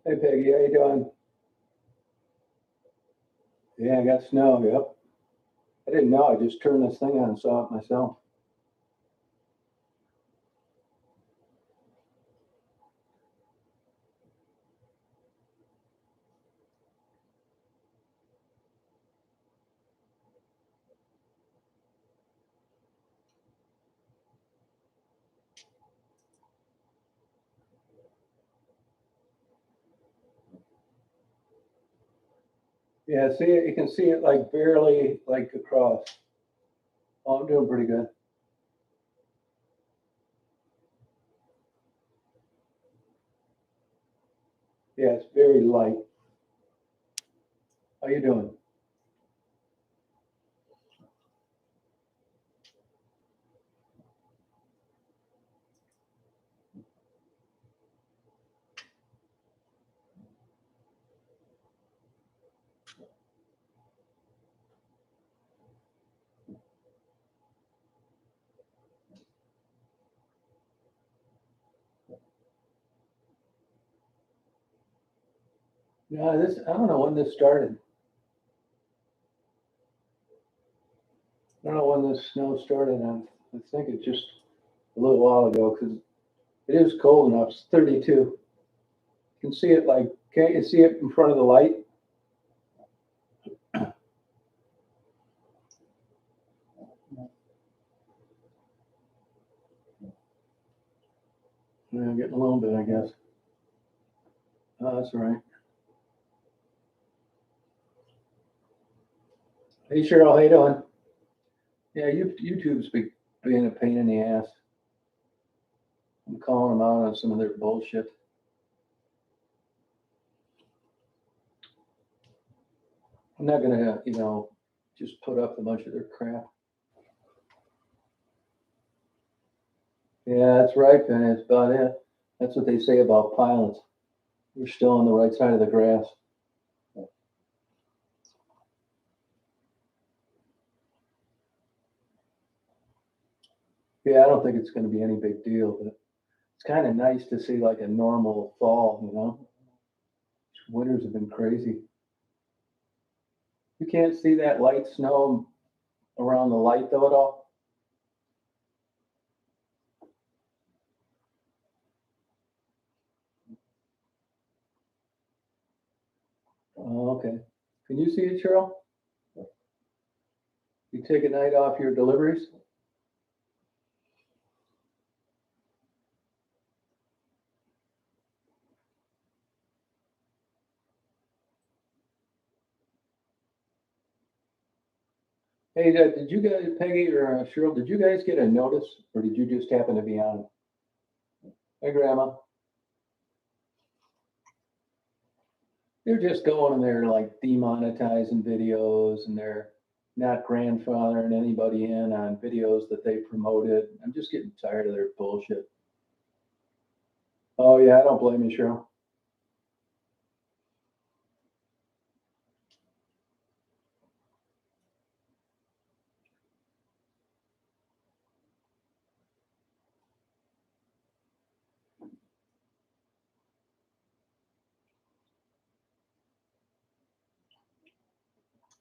Hey Peggy, how you doing? Yeah, I got snow. Yep. I didn't know. I just turned this thing on and saw it myself. Yeah, see it. You can see it like barely like across. Oh, I'm doing pretty good. Yeah, it's very light. How you doing? Yeah, this. I don't know when this started. I don't know when this snow started. I think it's just a little while ago because it is cold enough. It's 32. You can see it like. Can't you see it in front of the light? Yeah, I'm getting a little bit, I guess. Oh, that's all right. Hey Cheryl, how you doing? Yeah, YouTube's being a pain in the ass. I'm calling them out on some of their bullshit. I'm not gonna, just put up a bunch of their crap. Yeah, that's right, Ben. That's about it. That's what they say about pilots. You're still on the right side of the grass. Yeah, I don't think it's gonna be any big deal, but it's kind of nice to see like a normal fall. Winters have been crazy. You can't see that light snow around the light though at all. Oh, okay. Can you see it, Cheryl? You take a night off your deliveries? Hey, did you guys, Peggy or Cheryl, did you guys get a notice or did you just happen to be on it? Hey, Grandma. They're just going and they're like demonetizing videos and they're not grandfathering anybody in on videos that they promoted. I'm just getting tired of their bullshit. Oh, yeah, I don't blame you, Cheryl.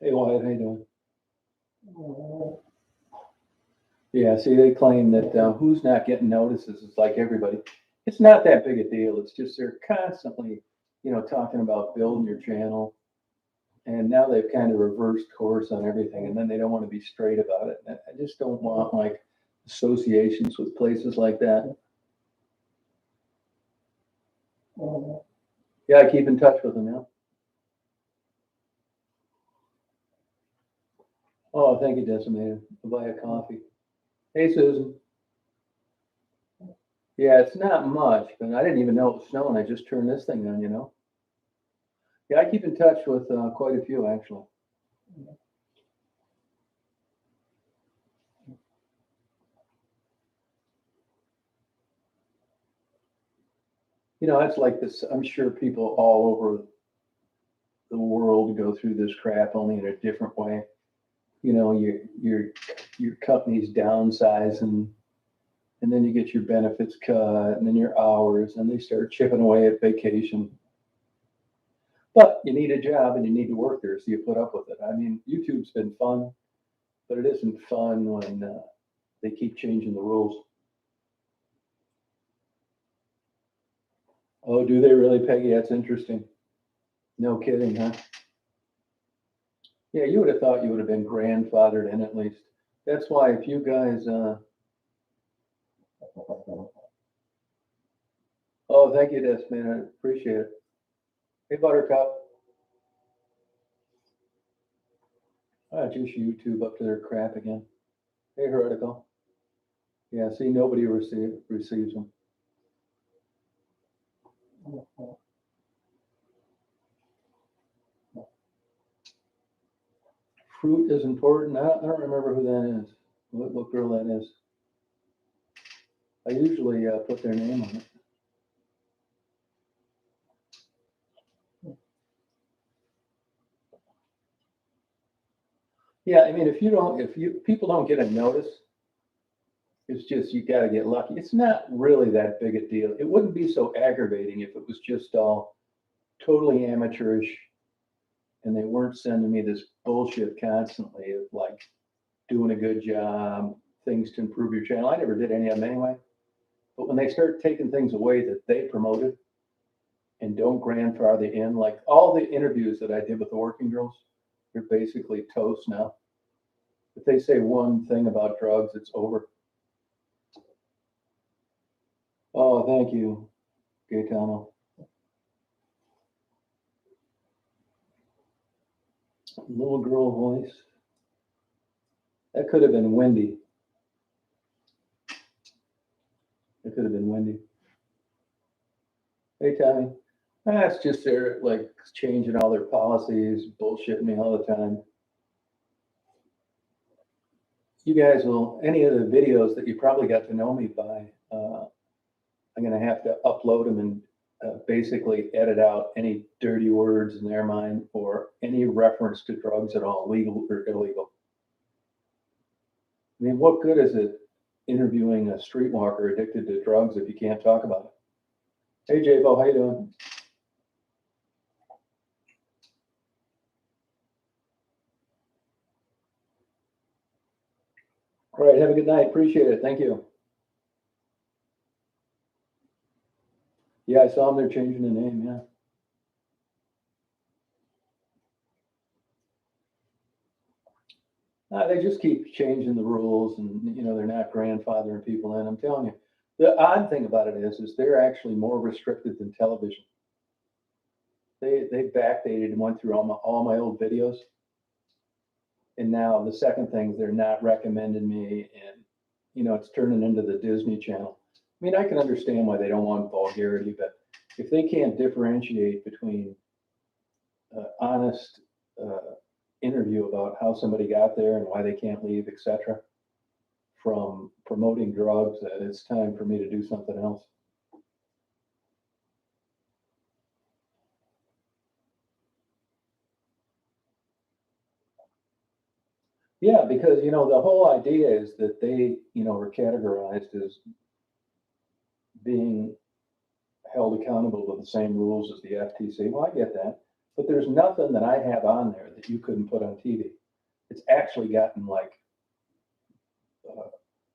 Hey, Wyatt, how you doing? Yeah, see, they claim that who's not getting notices is like everybody. It's not that big a deal. It's just they're constantly, talking about building your channel. And now they've kind of reversed course on everything, and then they don't want to be straight about it. I just don't want like associations with places like that. Yeah, I keep in touch with them. Yeah. Oh, thank you, Decimated. I'll buy a coffee. Hey, Susan. Yeah, it's not much, but I didn't even know it was snowing. I just turned this thing on. Yeah, I keep in touch with quite a few actually. It's like this. I'm sure people all over the world go through this crap only in a different way. Your company's downsizing, and then you get your benefits cut, and then your hours, and they start chipping away at vacation. But you need a job and you need to work there, so you put up with it. I mean, YouTube's been fun, but it isn't fun when they keep changing the rules. Oh, do they really, Peggy? That's interesting. No kidding, huh? Yeah, you would have thought you would have been grandfathered in at least. That's why if you guys, oh, thank you, Desmond. I appreciate it. Hey, Buttercup. Just YouTube up to their crap again. Hey, Heretical. Yeah, see, nobody receives them. Fruit is important. I don't remember who that is. What girl that is. I usually put their name on it. Yeah, I mean, if people don't get a notice, it's just you got to get lucky. It's not really that big a deal. It wouldn't be so aggravating if it was just all totally amateurish and they weren't sending me this bullshit constantly of like doing a good job, things to improve your channel. I never did any of them anyway. But when they start taking things away that they promoted and don't grandfather in, like all the interviews that I did with the working girls, they're basically toast now. If they say one thing about drugs, it's over. Oh, thank you, Gaetano. Little girl voice. That could have been Wendy. It could have been Wendy. Hey, Tommy. That's just they're like changing all their policies, bullshitting me all the time. You guys will, any of the videos that you probably got to know me by, I'm going to have to upload them and basically edit out any dirty words in their mind or any reference to drugs at all, legal or illegal. I mean, what good is it interviewing a streetwalker addicted to drugs if you can't talk about it? Hey, Jabo, how you doing? All right, have a good night. Appreciate it. Thank you. Yeah, I saw them. They're changing the name. Yeah. They just keep changing the rules, and they're not grandfathering people in. I'm telling you, the odd thing about it is they're actually more restricted than television. They backdated and went through all my old videos, and now the second thing is they're not recommending me, and it's turning into the Disney Channel. I mean, I can understand why they don't want vulgarity, but if they can't differentiate between honest interview about how somebody got there and why they can't leave, etc., from promoting drugs, it's time for me to do something else. Yeah, because the whole idea is that they were categorized as being held accountable to the same rules as the FTC. Well, I get that, but there's nothing that I have on there that you couldn't put on TV. It's actually gotten like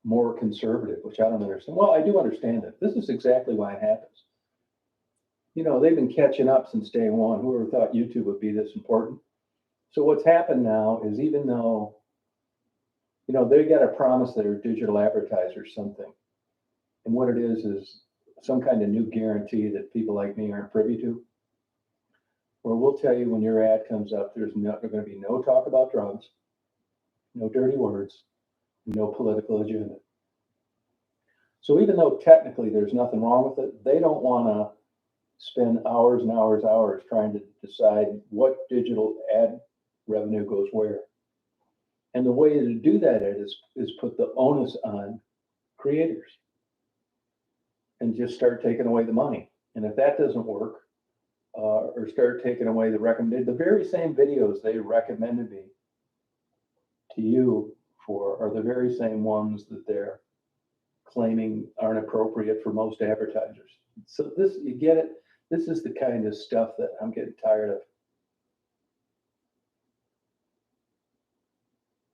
more conservative, which I don't understand. Well, I do understand it. This is exactly why it happens. They've been catching up since day one. Whoever thought YouTube would be this important? So what's happened now is even though, they got to promise their digital advertisers something. And what it is some kind of new guarantee that people like me aren't privy to. Where we'll tell you when your ad comes up, there's going to be no talk about drugs, no dirty words, no political agenda. So even though technically there's nothing wrong with it, they don't want to spend hours and hours trying to decide what digital ad revenue goes where. And the way to do that is put the onus on creators and just start taking away the money. And if that doesn't work, or start taking away the very same videos they recommended me to you for are the very same ones that they're claiming aren't appropriate for most advertisers. So you get it. This is the kind of stuff that I'm getting tired of.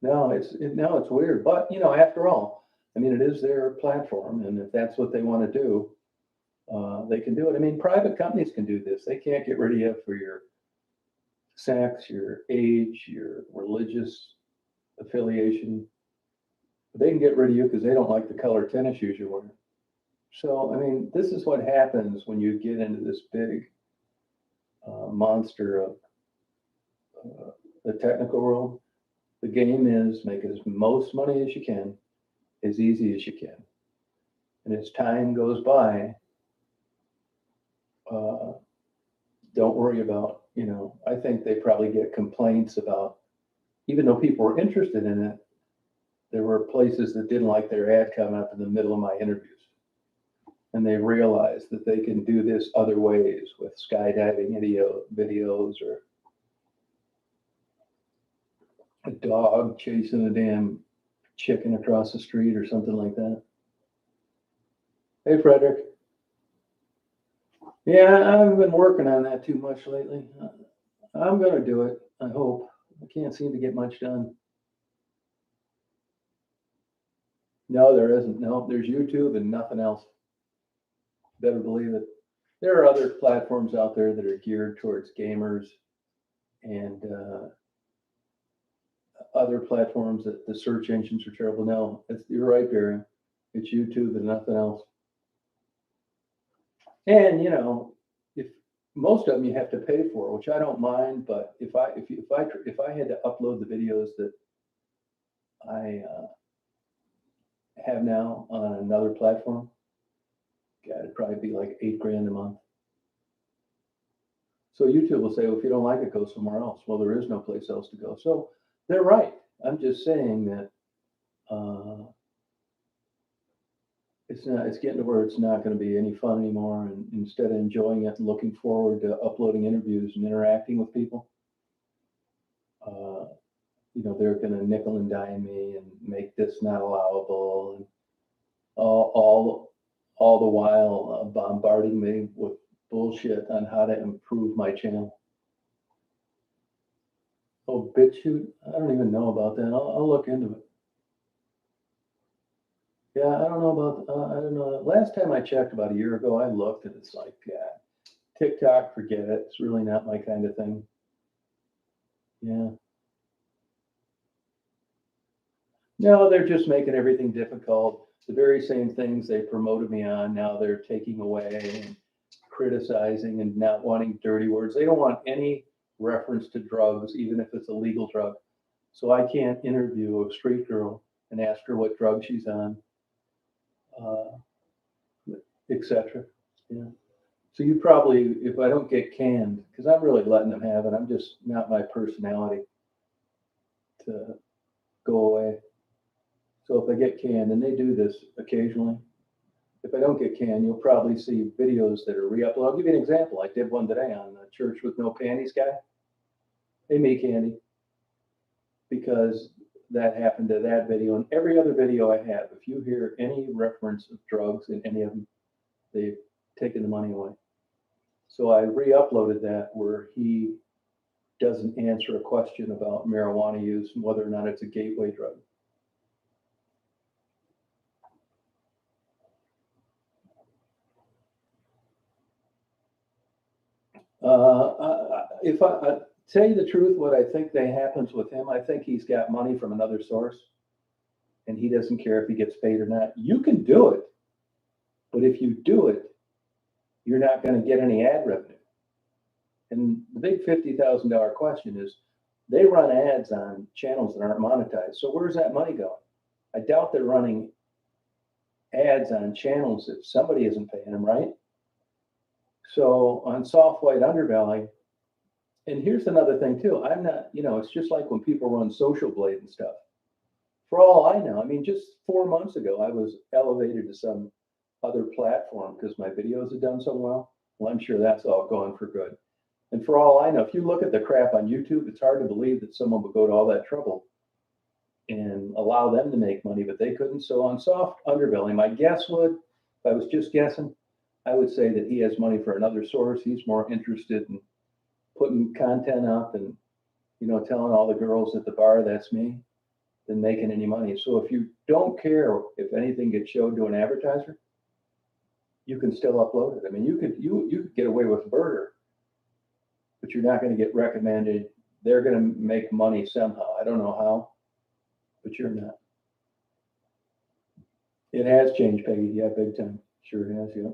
No, it's weird, but after all, I mean, it is their platform, and if that's what they want to do, they can do it. I mean, private companies can do this. They can't get rid of you for your sex, your age, your religious affiliation. They can get rid of you because they don't like the color tennis shoes you're wearing. So, I mean, this is what happens when you get into this big monster of the technical world. The game is make as most money as you can, as easy as you can. And as time goes by, don't worry about, I think they probably get complaints about, even though people were interested in it, there were places that didn't like their ad coming up in the middle of my interviews. And they realized that they can do this other ways with skydiving videos or a dog chasing a damn chicken across the street or something like that. Hey, Frederick. Yeah, I haven't been working on that too much lately. I'm going to do it, I hope. I can't seem to get much done. No, there isn't. No, there's YouTube and nothing else. Better believe it. There are other platforms out there that are geared towards gamers and other platforms that the search engines are terrible. No, you're right, Barry. It's YouTube and nothing else. And if most of them you have to pay for, which I don't mind, but if I had to upload the videos that I have now on another platform, God, it'd probably be like $8,000 a month. So YouTube will say, well, if you don't like it, go somewhere else. Well, there is no place else to go. So they're right. I'm just saying that it's getting to where it's not going to be any fun anymore. And instead of enjoying it and looking forward to uploading interviews and interacting with people, they're going to nickel and dime me and make this not allowable, and all the while bombarding me with bullshit on how to improve my channel. Oh, BitChute? I don't even know about that. I'll look into it. Yeah, I don't know about, I don't know. Last time I checked about a year ago, I looked and it's like, yeah, TikTok, forget it. It's really not my kind of thing. Yeah. No, they're just making everything difficult. The very same things they promoted me on, now they're taking away and criticizing and not wanting dirty words. They don't want any reference to drugs, even if it's a legal drug. So I can't interview a street girl and ask her what drug she's on, etc. Yeah. So you probably, if I don't get canned, because I'm really letting them have it, I'm just not my personality to go away. So if I get canned, and they do this occasionally, if I don't get canned, you'll probably see videos that are re-uploaded. I'll give you an example. I did one today on the Church with No Panties guy. They make candy because that happened to that video and every other video I have. If you hear any reference of drugs in any of them, they've taken the money away. So I re-uploaded that where he doesn't answer a question about marijuana use and whether or not it's a gateway drug. If I tell you the truth, what I think that happens with him, I think he's got money from another source and he doesn't care if he gets paid or not. You can do it, but if you do it, you're not going to get any ad revenue. And the big $50,000 question is they run ads on channels that aren't monetized. So where's that money going? I doubt they're running ads on channels if somebody isn't paying them, right? So on Soft White Underbelly, and here's another thing too. I'm not, it's just like when people run Social Blade and stuff. For all I know, I mean, just 4 months ago, I was elevated to some other platform because my videos had done so well. Well, I'm sure that's all gone for good. And for all I know, if you look at the crap on YouTube, it's hard to believe that someone would go to all that trouble and allow them to make money, but they couldn't. So on Soft Underbelly, my guess would, if I was just guessing, I would say that he has money for another source. He's more interested in putting content up and, telling all the girls at the bar that's me than making any money. So if you don't care if anything gets showed to an advertiser, you can still upload it. I mean, you could get away with murder, but you're not going to get recommended. They're going to make money somehow. I don't know how, but you're not. It has changed, Peggy. Yeah, big time. Sure has, yeah.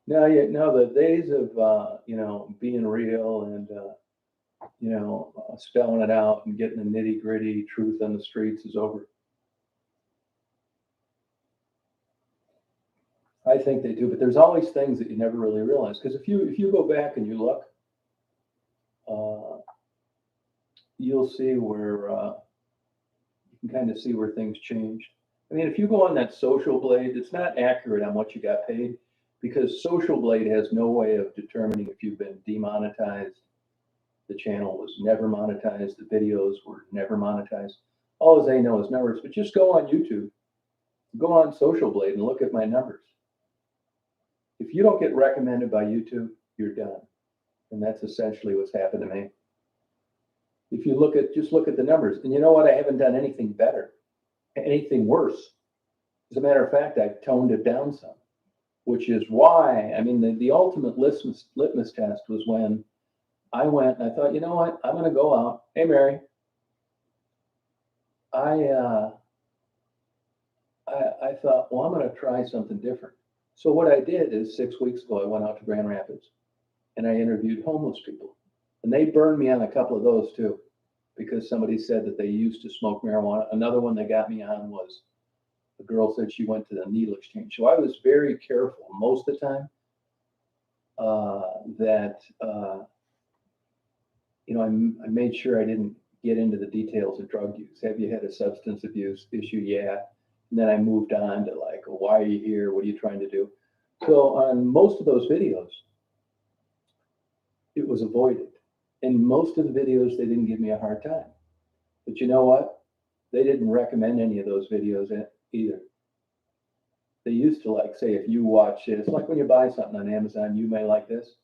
No, yeah, no, the days of, being real and, spelling it out and getting the nitty gritty truth on the streets is over. I think they do, but there's always things that you never really realize. Because if you go back and you look, uh, you'll see where you can kind of see where things changed. I mean, if you go on that Social Blade, it's not accurate on what you got paid because Social Blade has no way of determining if you've been demonetized. The channel was never monetized. The videos were never monetized. All they know is numbers. But just go on YouTube, go on Social Blade and look at my numbers. If you don't get recommended by YouTube, you're done. And that's essentially what's happened to me. If you just look at the numbers, and you know what? I haven't done anything better, anything worse. As a matter of fact, I've toned it down some, which is why, I mean, the ultimate litmus test was when I went and I thought, you know what? I'm going to go out. Hey, Mary. I thought, well, I'm going to try something different. So what I did is 6 weeks ago, I went out to Grand Rapids and I interviewed homeless people. And they burned me on a couple of those too, because somebody said that they used to smoke marijuana. Another one they got me on was the girl said she went to the needle exchange. So I was very careful most of the time that, I made sure I didn't get into the details of drug use. Have you had a substance abuse issue? Yeah. And then I moved on to like, why are you here? What are you trying to do? So on most of those videos, it was avoided. In most of the videos, they didn't give me a hard time. But you know what? They didn't recommend any of those videos either. They used to like say, if you watch it, it's like when you buy something on Amazon, you may like this.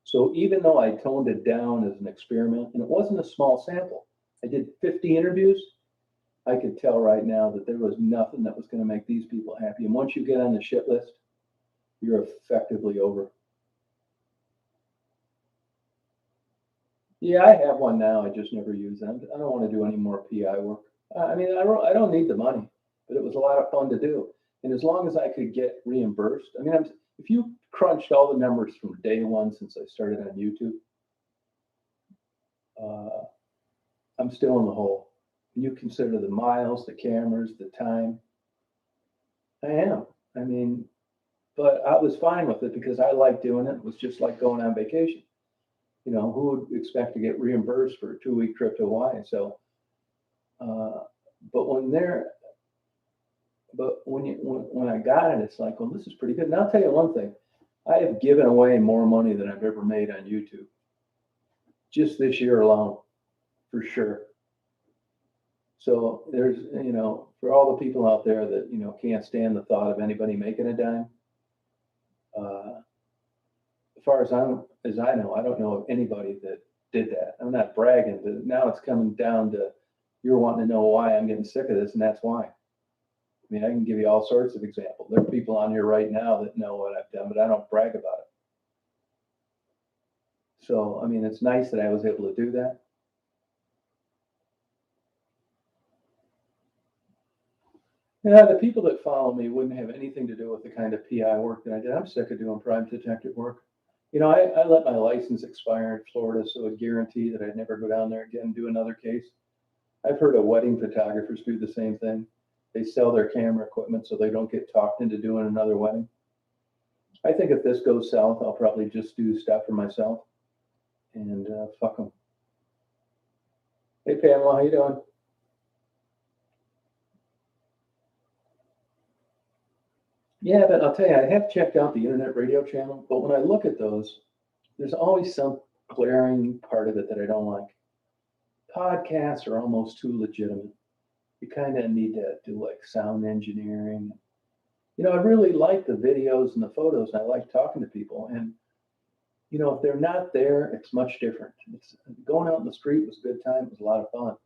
So even though I toned it down as an experiment, and it wasn't a small sample, I did 50 interviews, I could tell right now that there was nothing that was going to make these people happy. And once you get on the shit list, you're effectively over. Yeah, I have one now. I just never use it. I don't want to do any more PI work. I mean, I don't need the money, but it was a lot of fun to do. And as long as I could get reimbursed, I mean, if you crunched all the numbers from day one since I started on YouTube, I'm still in the hole. You consider the miles, the cameras, the time. I am. I mean, but I was fine with it because I like doing it. It was just like going on vacation. Who would expect to get reimbursed for a 2-week trip to Hawaii? So, but when I got it, it's like, well, this is pretty good. And I'll tell you one thing, I have given away more money than I've ever made on YouTube, just this year alone, for sure. So there's, for all the people out there that, can't stand the thought of anybody making a dime, as far as I know, I don't know of anybody that did that. I'm not bragging, but now it's coming down to you're wanting to know why I'm getting sick of this, and that's why. I mean, I can give you all sorts of examples. There are people on here right now that know what I've done, but I don't brag about it. So, I mean, it's nice that I was able to do that. Yeah, the people that follow me wouldn't have anything to do with the kind of PI work that I did. I'm sick of doing private detective work. I let my license expire in Florida, so it guaranteed that I'd never go down there again and do another case. I've heard of wedding photographers do the same thing. They sell their camera equipment so they don't get talked into doing another wedding. I think if this goes south, I'll probably just do stuff for myself and fuck them. Hey, Pamela, how you doing? Yeah, but I'll tell you, I have checked out the internet radio channel, but when I look at those, there's always some glaring part of it that I don't like. Podcasts are almost too legitimate. you kind of need to do like sound engineering. I really like the videos and the photos. And I like talking to people. And, if they're not there, it's much different. It's going out in the street was a good time. It was a lot of fun.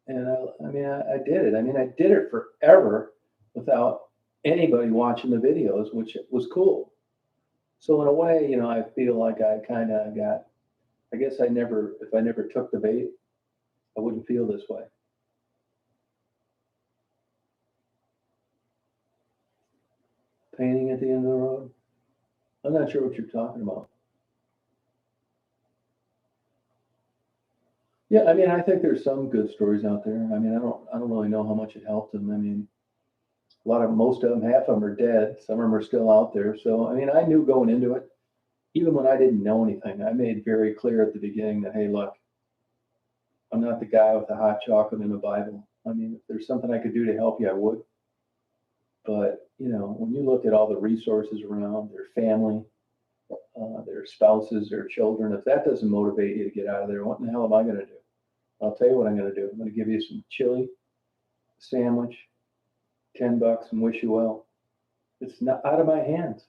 And I did it. I did it forever without anybody watching the videos, which was cool. So in a way, I feel like I kind of got, I guess if I never took the bait, I wouldn't feel this way. Painting at the end of the road? I'm not sure what you're talking about. Yeah, I think there's some good stories out there. I don't really know how much it helped them. Most of them, half of them are dead. Some of them are still out there. So, I knew going into it, even when I didn't know anything, I made very clear at the beginning that, hey, look, I'm not the guy with the hot chocolate and the Bible. If there's something I could do to help you, I would. But, when you look at all the resources around, their family, their spouses, their children, if that doesn't motivate you to get out of there, what in the hell am I going to do? I'll tell you what I'm going to do. I'm going to give you some chili, sandwich, $10 and wish you well. It's not out of my hands.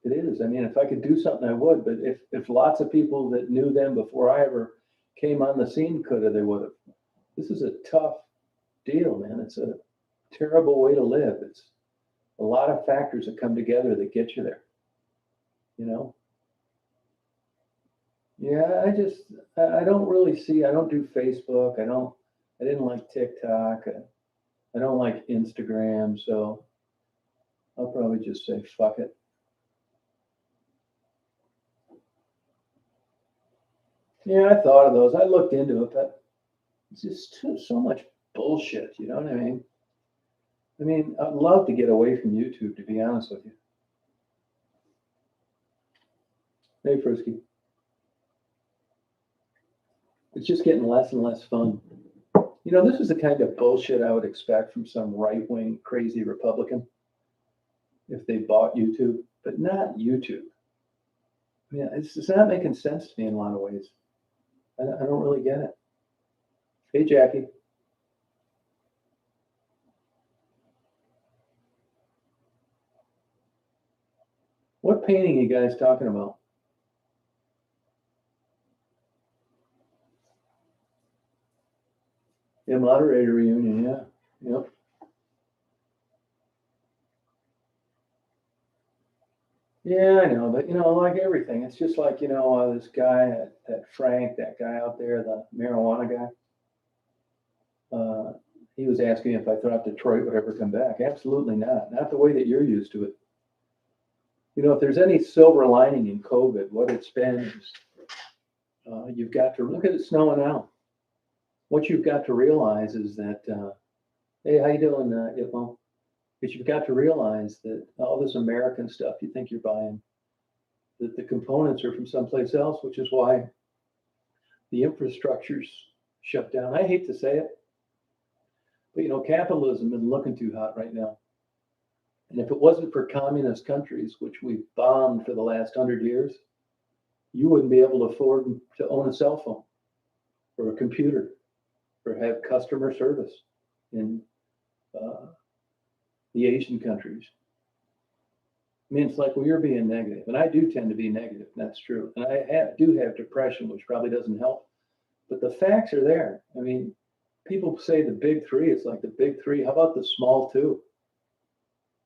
It is. If I could do something, I would. But if lots of people that knew them before I ever came on the scene could have, they would have. This is a tough deal, man. It's a terrible way to live. It's a lot of factors that come together that get you there. Yeah, I don't really see. I don't do Facebook. I didn't like TikTok. I don't like Instagram. So I'll probably just say fuck it. Yeah, I thought of those. I looked into it, but it's just so much bullshit. You know what I mean? I'd love to get away from YouTube, to be honest with you. Hey, Frisky. It's just getting less and less fun. This is the kind of bullshit I would expect from some right-wing crazy Republican if they bought YouTube, but not YouTube. It's just not making sense to me in a lot of ways. I don't really get it. Hey, Jackie. What painting are you guys talking about? Yeah, moderator reunion, yeah. Yep. Yeah, I know, but like everything, it's just like, this guy, that Frank, that guy out there, the marijuana guy, he was asking if I thought Detroit would ever come back. Absolutely not. Not the way that you're used to it. If there's any silver lining in COVID, what it's been is you've got to look at it snowing out. What you've got to realize is that, hey, how you doing, Itmo? But you've got to realize that all this American stuff you think you're buying, that the components are from someplace else, which is why the infrastructure's shut down. I hate to say it, but capitalism isn't looking too hot right now. And if it wasn't for communist countries, which we've bombed for the last 100 years, you wouldn't be able to afford to own a cell phone or a computer or have customer service in the Asian countries. It's like, well, you're being negative. And I do tend to be negative. That's true. And I do have depression, which probably doesn't help. But the facts are there. People say the big three. It's like the big three. How about the small two?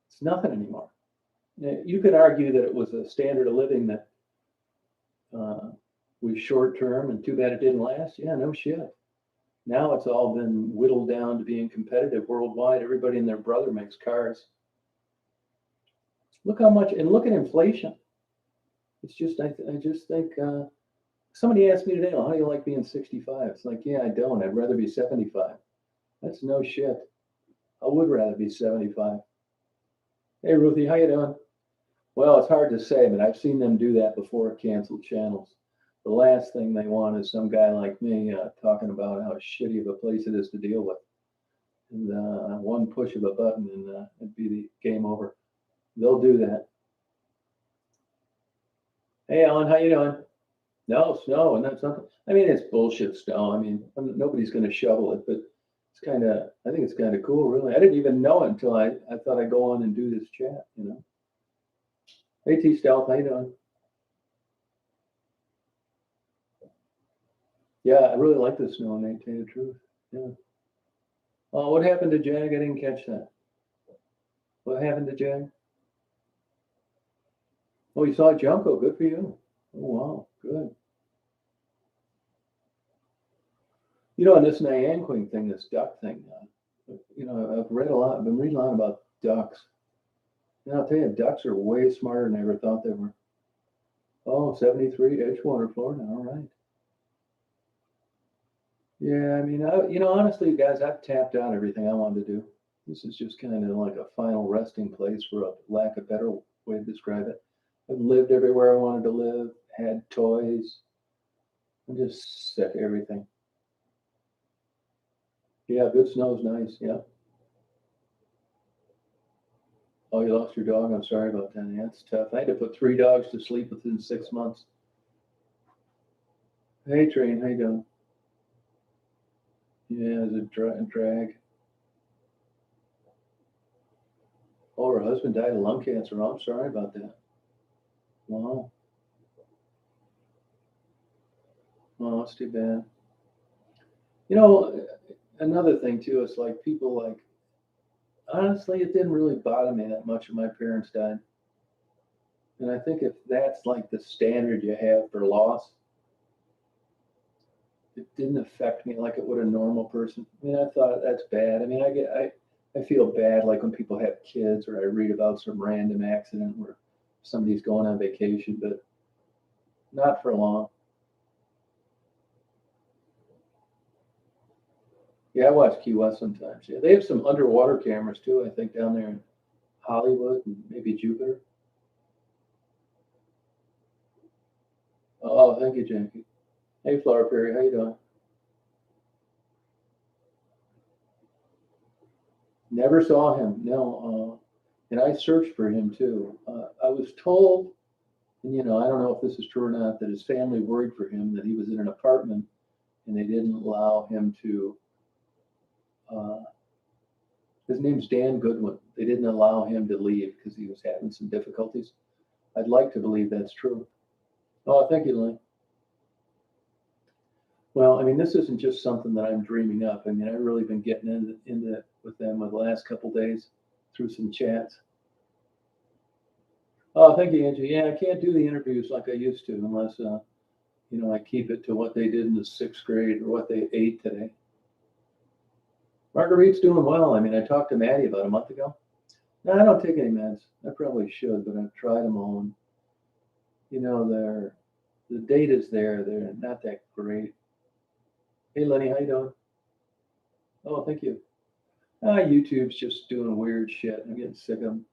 It's nothing anymore. You could argue that it was a standard of living that was short term and too bad it didn't last. Yeah, no shit. Now it's all been whittled down to being competitive worldwide. Everybody and their brother makes cars. Look how much, and look at inflation. It's just, I just think, somebody asked me today, how do you like being 65? It's like, yeah, I don't. I'd rather be 75. That's no shit. I would rather be 75. Hey, Ruthie, how you doing? Well, it's hard to say, but I've seen them do that before, canceled channels. The last thing they want is some guy like me talking about how shitty of a place it is to deal with. And one push of a button and it'd be the game over. They'll do that. Hey, Alan, how you doing? No, snow, and that's something. I mean, it's bullshit snow. I mean, nobody's going to shovel it, but it's kind of. I think it's kind of cool, really. I didn't even know it until I thought I'd go on and do this chat. You know. Hey, T Stealth, how you doing? Yeah, I really like the snow, Nate. To tell you the truth. Yeah. Oh, what happened to Jag? I didn't catch that. What happened to Jag? Oh, you saw Junko. Good for you. Oh, wow, good. You know, and this Nyanquing thing, this duck thing. You know, I've read a lot. I've been reading a lot about ducks. And I'll tell you, ducks are way smarter than I ever thought they were. Oh, 73, Edgewater, Florida. All right. Yeah, I mean, honestly, guys, I've tapped out everything I wanted to do. This is just kind of like a final resting place, for a lack of better way to describe it. I've lived everywhere I wanted to live, had toys. I'm just sick of everything. Yeah, good snow's nice. Yeah. Oh, you lost your dog. I'm sorry about that. Yeah, it's tough. I had to put 3 dogs to sleep within 6 months. Hey, Train, how you doing? Yeah, it's a drag. Oh, her husband died of lung cancer. Oh, I'm sorry about that. Wow. Oh, that's too bad. You know, another thing too is like people like, honestly, it didn't really bother me that much when my parents died. And I think if that's like the standard you have for loss, it didn't affect me like it would a normal person. I mean, I thought that's bad. I mean, I feel bad like when people have kids, or I read about some random accident where somebody's going on vacation, but not for long. Yeah, I watch Key West sometimes. Yeah, they have some underwater cameras too. I think down there in Hollywood and maybe Jupiter. Oh, thank you, Jackie. Hey, Flower Fairy, how you doing? Never saw him. No, and I searched for him too. I was told, and I don't know if this is true or not, that his family worried for him, that he was in an apartment and they didn't allow him to. Uh, his name's Dan Goodwin. They didn't allow him to leave because he was having some difficulties. I'd like to believe that's true. Oh, thank you, Lynn. Well, I mean, this isn't just something that I'm dreaming up. I mean, I've really been getting into it with them the last couple days through some chats. Oh, thank you, Angie. Yeah, I can't do the interviews like I used to unless, I keep it to what they did in the 6th grade or what they ate today. Marguerite's doing well. I mean, I talked to Maddie about a month ago. No, I don't take any meds. I probably should, but I've tried them all. And, the data's there. They're not that great. Hey, Lenny, how you doing? Oh, thank you. YouTube's just doing weird shit. I'm getting sick of them.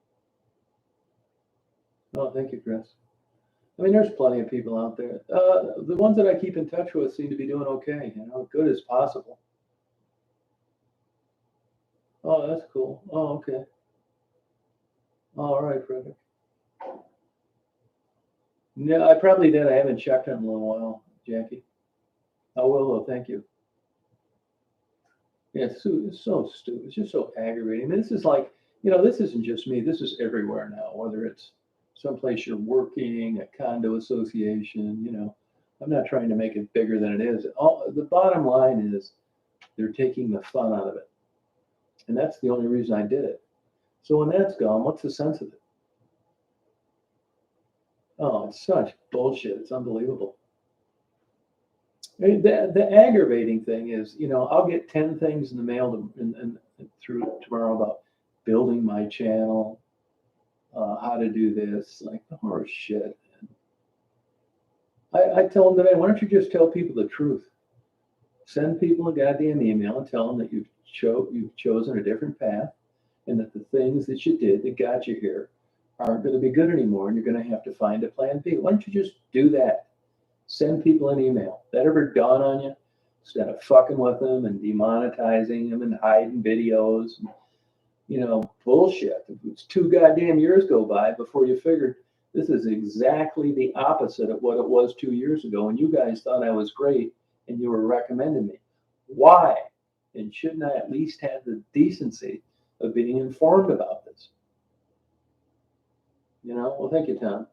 Oh, thank you, Chris. I mean, there's plenty of people out there. The ones that I keep in touch with seem to be doing okay. Good as possible. Oh, that's cool. Oh, okay. All right, Frederick. No, I probably did. I haven't checked in a little while, Jackie. I will, though. Thank you. Yeah, it's so stupid. It's just so aggravating. I mean, this is like, this isn't just me. This is everywhere now, whether it's someplace you're working, a condo association, I'm not trying to make it bigger than it is. The bottom line is they're taking the fun out of it. And that's the only reason I did it. So when that's gone, what's the sense of it? Oh, it's such bullshit. It's unbelievable. I mean, the aggravating thing is, I'll get 10 things in the mail through tomorrow about building my channel, how to do this, like the horse shit. I tell them today, why don't you just tell people the truth? Send people a goddamn email and tell them that you've chosen a different path, and that the things that you did that got you here aren't going to be good anymore, and you're going to have to find a plan B. Why don't you just do that? Send people an email. That ever dawn on you? Instead of fucking with them and demonetizing them and hiding videos, bullshit. It's 2 goddamn years go by before you figured This is exactly the opposite of what it was 2 years ago. And you guys thought I was great and you were recommending me. Why? And shouldn't I at least have the decency of being informed about this? Well, thank you, Tom.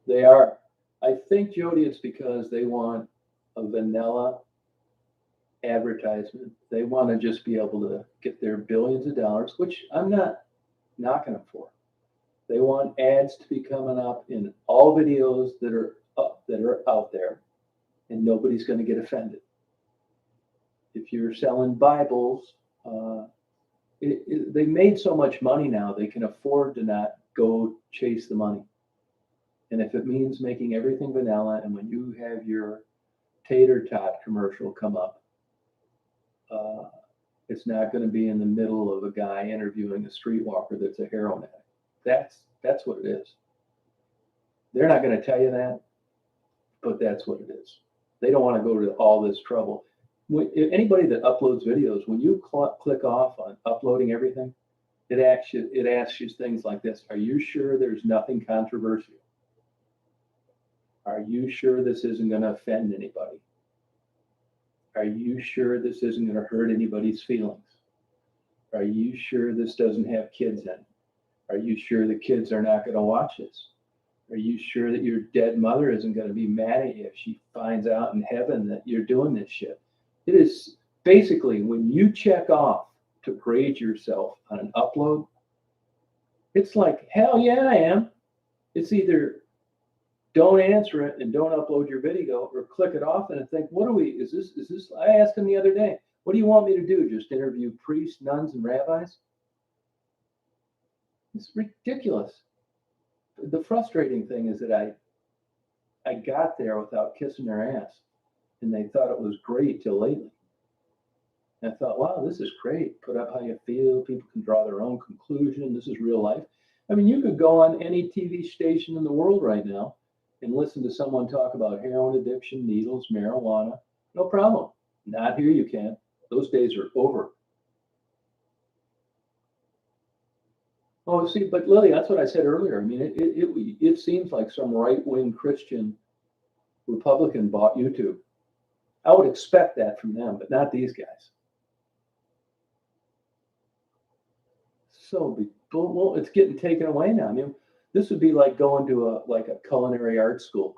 They are. I think, Jody, it's because they want a vanilla advertisement. They want to just be able to get their billions of dollars, which I'm not knocking them for. They want ads to be coming up in all videos that are out there, and nobody's going to get offended. If you're selling Bibles, they made so much money now they can afford to not go chase the money. And if it means making everything vanilla, and when you have your tater tot commercial come up, it's not going to be in the middle of a guy interviewing a streetwalker that's a heroin addict. That's what it is. They're not going to tell you that, but that's what it is. They don't want to go to all this trouble. Anybody that uploads videos, when you click off on uploading everything, it asks you things like this: are you sure there's nothing controversial? Are you sure this isn't going to offend anybody? Are you sure this isn't going to hurt anybody's feelings? Are you sure this doesn't have kids in it? Are you sure the kids are not going to watch this? Are you sure that your dead mother isn't going to be mad at you if she finds out in heaven that you're doing this shit? It is basically, when you check off to grade yourself on an upload, it's like, hell yeah, I am. It's either don't answer it and don't upload your video, or click it off and think, is this, I asked him the other day, what do you want me to do? Just interview priests, nuns, and rabbis? It's ridiculous. The frustrating thing is that I got there without kissing their ass, and they thought it was great till lately. And I thought, wow, this is great. Put up how you feel. People can draw their own conclusion. This is real life. I mean, you could go on any TV station in the world right now and listen to someone talk about heroin addiction, needles, marijuana. No problem. Not here, you can't. Those days are over. Oh, see, but Lily, that's what I said earlier. I mean, it seems like some right-wing Christian Republican bought YouTube. I would expect that from them, but not these guys. So, well, it's getting taken away now. I mean, this would be like going to a culinary arts school,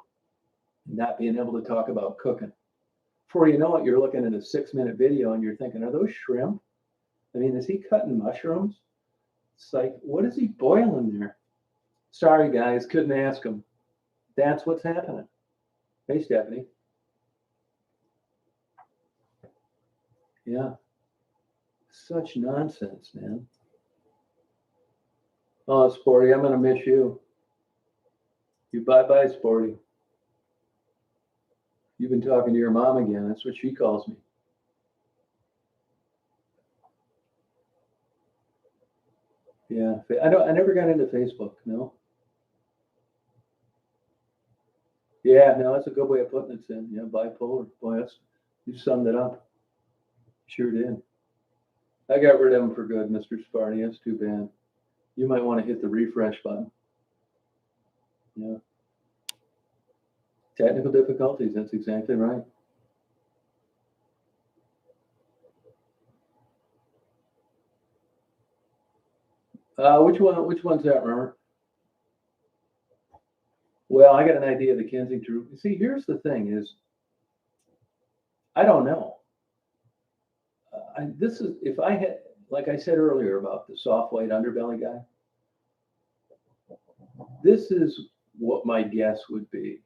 not being able to talk about cooking. Before you know it, you're looking at a 6-minute video and you're thinking, are those shrimp? I mean, is he cutting mushrooms? It's like, what is he boiling there? Sorry, guys, couldn't ask him. That's what's happening. Hey, Stephanie. Yeah. Such nonsense, man. Oh, Sporty, I'm going to miss you. You bye-bye, Sporty. You've been talking to your mom again. That's what she calls me. Yeah, I never got into Facebook, no. Yeah, no, that's a good way of putting it, Tim. Yeah, bipolar. Boy, you summed it up. Sure did. I got rid of him for good, Mr. Sparty. That's too bad. You might want to hit the refresh button. Yeah. Technical difficulties, that's exactly right. Which one's that, remember? Well, I got an idea of the Kensington. See, here's the thing is, I don't know. This is, if I had, like I said earlier about the soft white underbelly guy, this is what my guess would be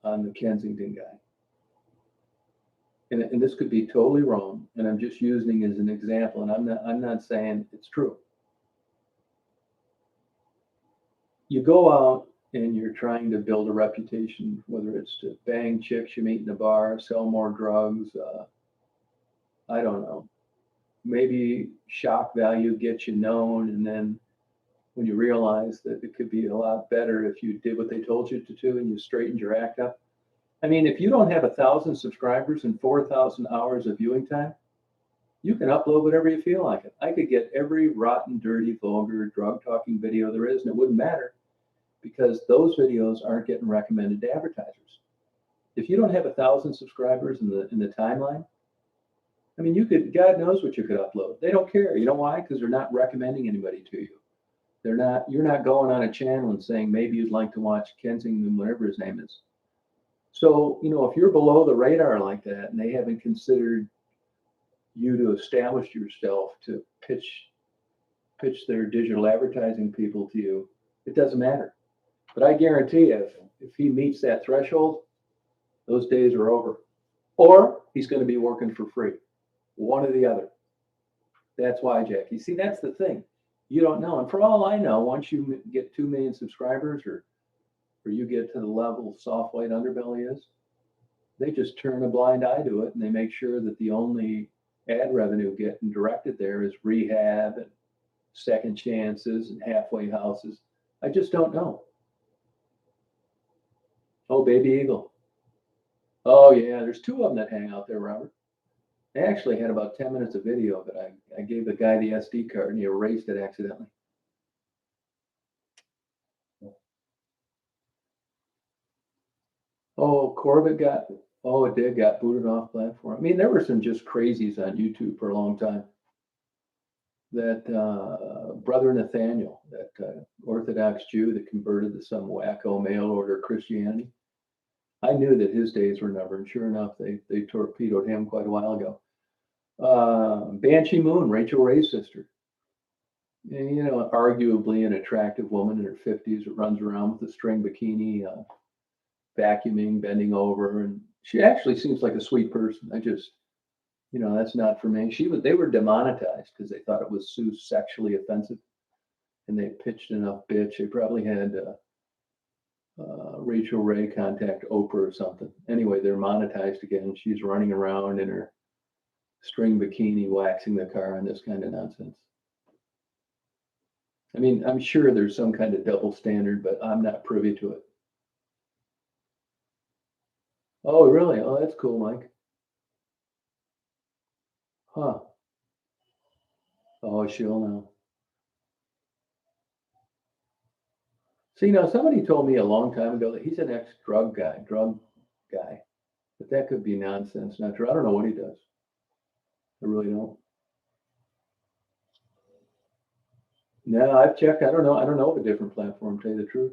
on the Kensington guy. And this could be totally wrong, and I'm just using it as an example, and I'm not saying it's true. You go out and you're trying to build a reputation, whether it's to bang chicks you meet in a bar, sell more drugs, I don't know. Maybe shock value gets you known, and then when you realize that it could be a lot better if you did what they told you to do and you straightened your act up. I mean, if you don't have 1,000 subscribers and 4,000 hours of viewing time, You can upload whatever you feel like it. I could get every rotten, dirty, vulgar, drug talking video there is, and it wouldn't matter because those videos aren't getting recommended to advertisers. If you don't have 1,000 subscribers in the timeline, I mean, you could, God knows what you could upload. They don't care. You know why? Because they're not recommending anybody to you. You're not going on a channel and saying maybe you'd like to watch Kensington, whatever his name is. So, if you're below the radar like that and they haven't considered you to establish yourself to pitch their digital advertising people to you, it doesn't matter. But I guarantee you, if he meets that threshold, those days are over. Or he's going to be working for free. One or the other. That's why, Jack. You see, that's the thing. You don't know. And for all I know, once you get 2 million subscribers or you get to the level Soft White Underbelly is, they just turn a blind eye to it and they make sure that the only ad revenue getting directed there is rehab and second chances and halfway houses. I just don't know. Oh, Baby Eagle. Oh, yeah, there's 2 of them that hang out there, Robert. I actually had about 10 minutes of video, but I gave the guy the SD card and he erased it accidentally. Oh, Corbett got booted off platform. I mean, there were some just crazies on YouTube for a long time. That Brother Nathaniel, that Orthodox Jew that converted to some wacko mail order Christianity. I knew that his days were numbered. Sure enough, they torpedoed him quite a while ago. Banshee Moon, Rachel Ray's sister. And, arguably an attractive woman in her 50s that runs around with a string bikini, vacuuming, bending over, and she actually seems like a sweet person. I just, that's not for me. They were demonetized because they thought it was too sexually offensive, and they pitched enough bitch. They probably had Rachel Ray contact Oprah or something. Anyway, they're monetized again. She's running around in her string bikini, waxing the car, and this kind of nonsense. I mean, I'm sure there's some kind of double standard, but I'm not privy to it. Oh, really? Oh, that's cool, Mike. Huh. Oh, she'll know. See, now somebody told me a long time ago that he's an ex-drug guy, but that could be nonsense. Not true. I don't know what he does. I really don't. No, I've checked. I don't know. I don't know of a different platform, to tell you the truth.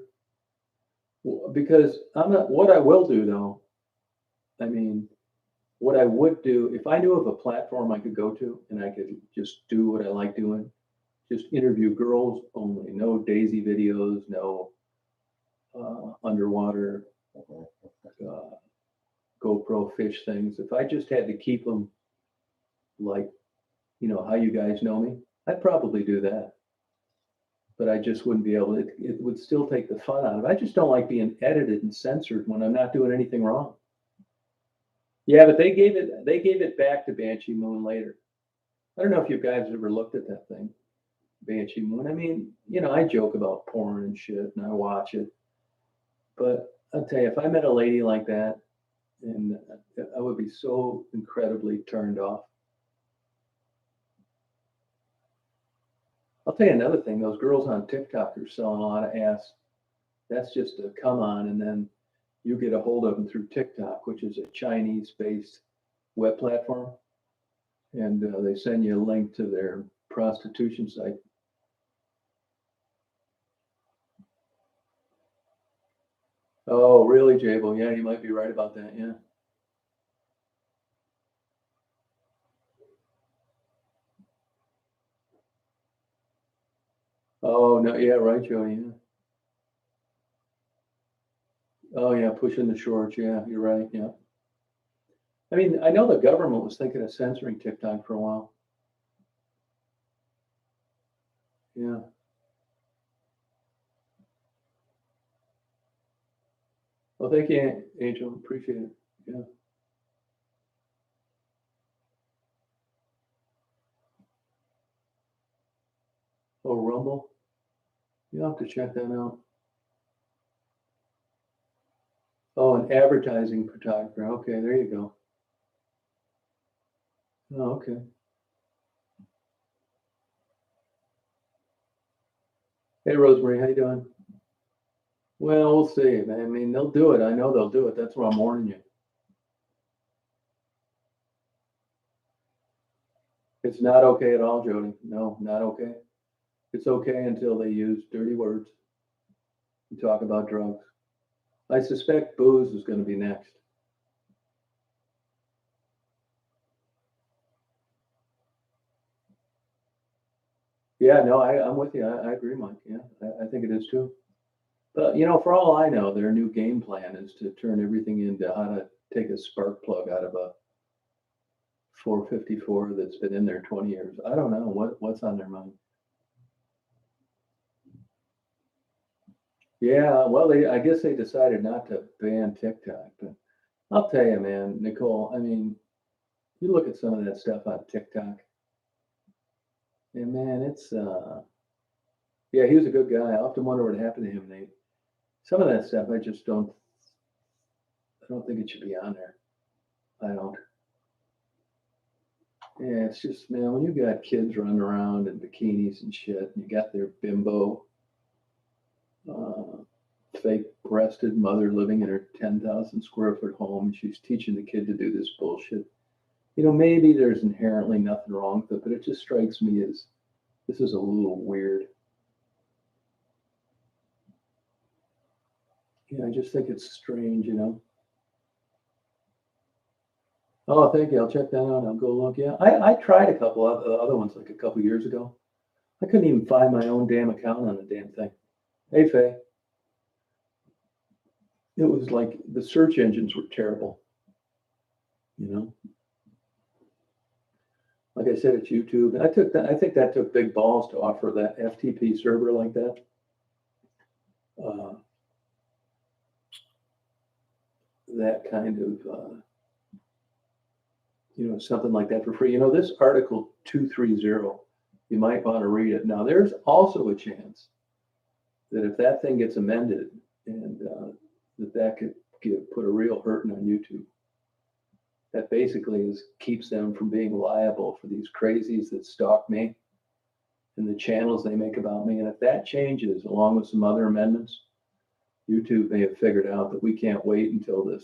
Because I'm not, what I will do though, I mean, what I would do, if I knew of a platform I could go to and I could just do what I like doing, just interview girls only, no Daisy videos, no underwater GoPro fish things. If I just had to keep them like, how you guys know me, I'd probably do that. But I just wouldn't be able to, it would still take the fun out of it. I just don't like being edited and censored when I'm not doing anything wrong. Yeah, but they gave it back to Banshee Moon later. I don't know if you guys ever looked at that thing, Banshee Moon. I mean, I joke about porn and shit and I watch it. But I'll tell you, if I met a lady like that, and I would be so incredibly turned off. I'll tell you another thing, those girls on TikTok are selling a lot of ass. That's just a come on, and then you get a hold of them through TikTok, which is a Chinese-based web platform. And they send you a link to their prostitution site. Oh, really, Jable? Yeah, you might be right about that. Yeah. Oh no, yeah, right, Joey. Yeah. Oh yeah, pushing the shorts. Yeah, you're right. Yeah. I mean, I know the government was thinking of censoring TikTok for a while. Yeah. Well, thank you, Angel. Appreciate it. Yeah. Oh, Rumble. You'll have to check that out. Oh, an advertising photographer. Okay, there you go. Oh, okay. Hey, Rosemary, how you doing? Well, we'll see. I mean, they'll do it. I know they'll do it. That's what I'm warning you. It's not okay at all, Jody. No, not okay. It's okay until they use dirty words and talk about drugs. I suspect booze is going to be next. Yeah, no, I'm with you. I agree, Mike. Yeah, I think it is too. But for all I know, their new game plan is to turn everything into how to take a spark plug out of a 454 that's been in there 20 years. I don't know what's on their mind. Yeah, well, I guess they decided not to ban TikTok, but I'll tell you, man, Nicole. I mean, you look at some of that stuff on TikTok, and man, it's yeah, he was a good guy. I often wonder what happened to him, Nate. Some of that stuff, I don't think it should be on there. I don't. Yeah, it's just, man, when you got kids running around in bikinis and shit, and you got their bimbo, uh, fake breasted mother living in her 10,000 square foot home, and she's teaching the kid to do this bullshit. Maybe there's inherently nothing wrong with it, but it just strikes me as this is a little weird. I just think it's strange. Oh, thank you. I'll check that out. I'll go look. Yeah, I tried a couple of the other ones like a couple years ago. I couldn't even find my own damn account on the damn thing. Hey, Faye. It was like the search engines were terrible. You know, like I said, it's YouTube. And I think that took big balls to offer that FTP server like that. Uh, that kind of, something like that for free. This Article 230, you might want to read it. Now, there's also a chance that if that thing gets amended and that could put a real hurting on YouTube. That basically keeps them from being liable for these crazies that stalk me and the channels they make about me. And if that changes, along with some other amendments, YouTube may have figured out that we can't wait until this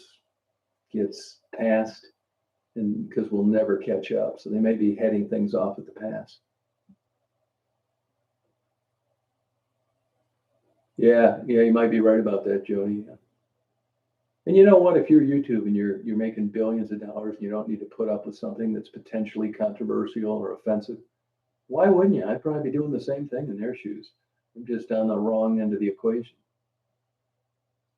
gets passed, and because we'll never catch up. So they may be heading things off at the pass. Yeah, you might be right about that, Jody. And you know what? If you're YouTube and you're making billions of dollars and you don't need to put up with something that's potentially controversial or offensive, why wouldn't you? I'd probably be doing the same thing in their shoes. I'm just on the wrong end of the equation.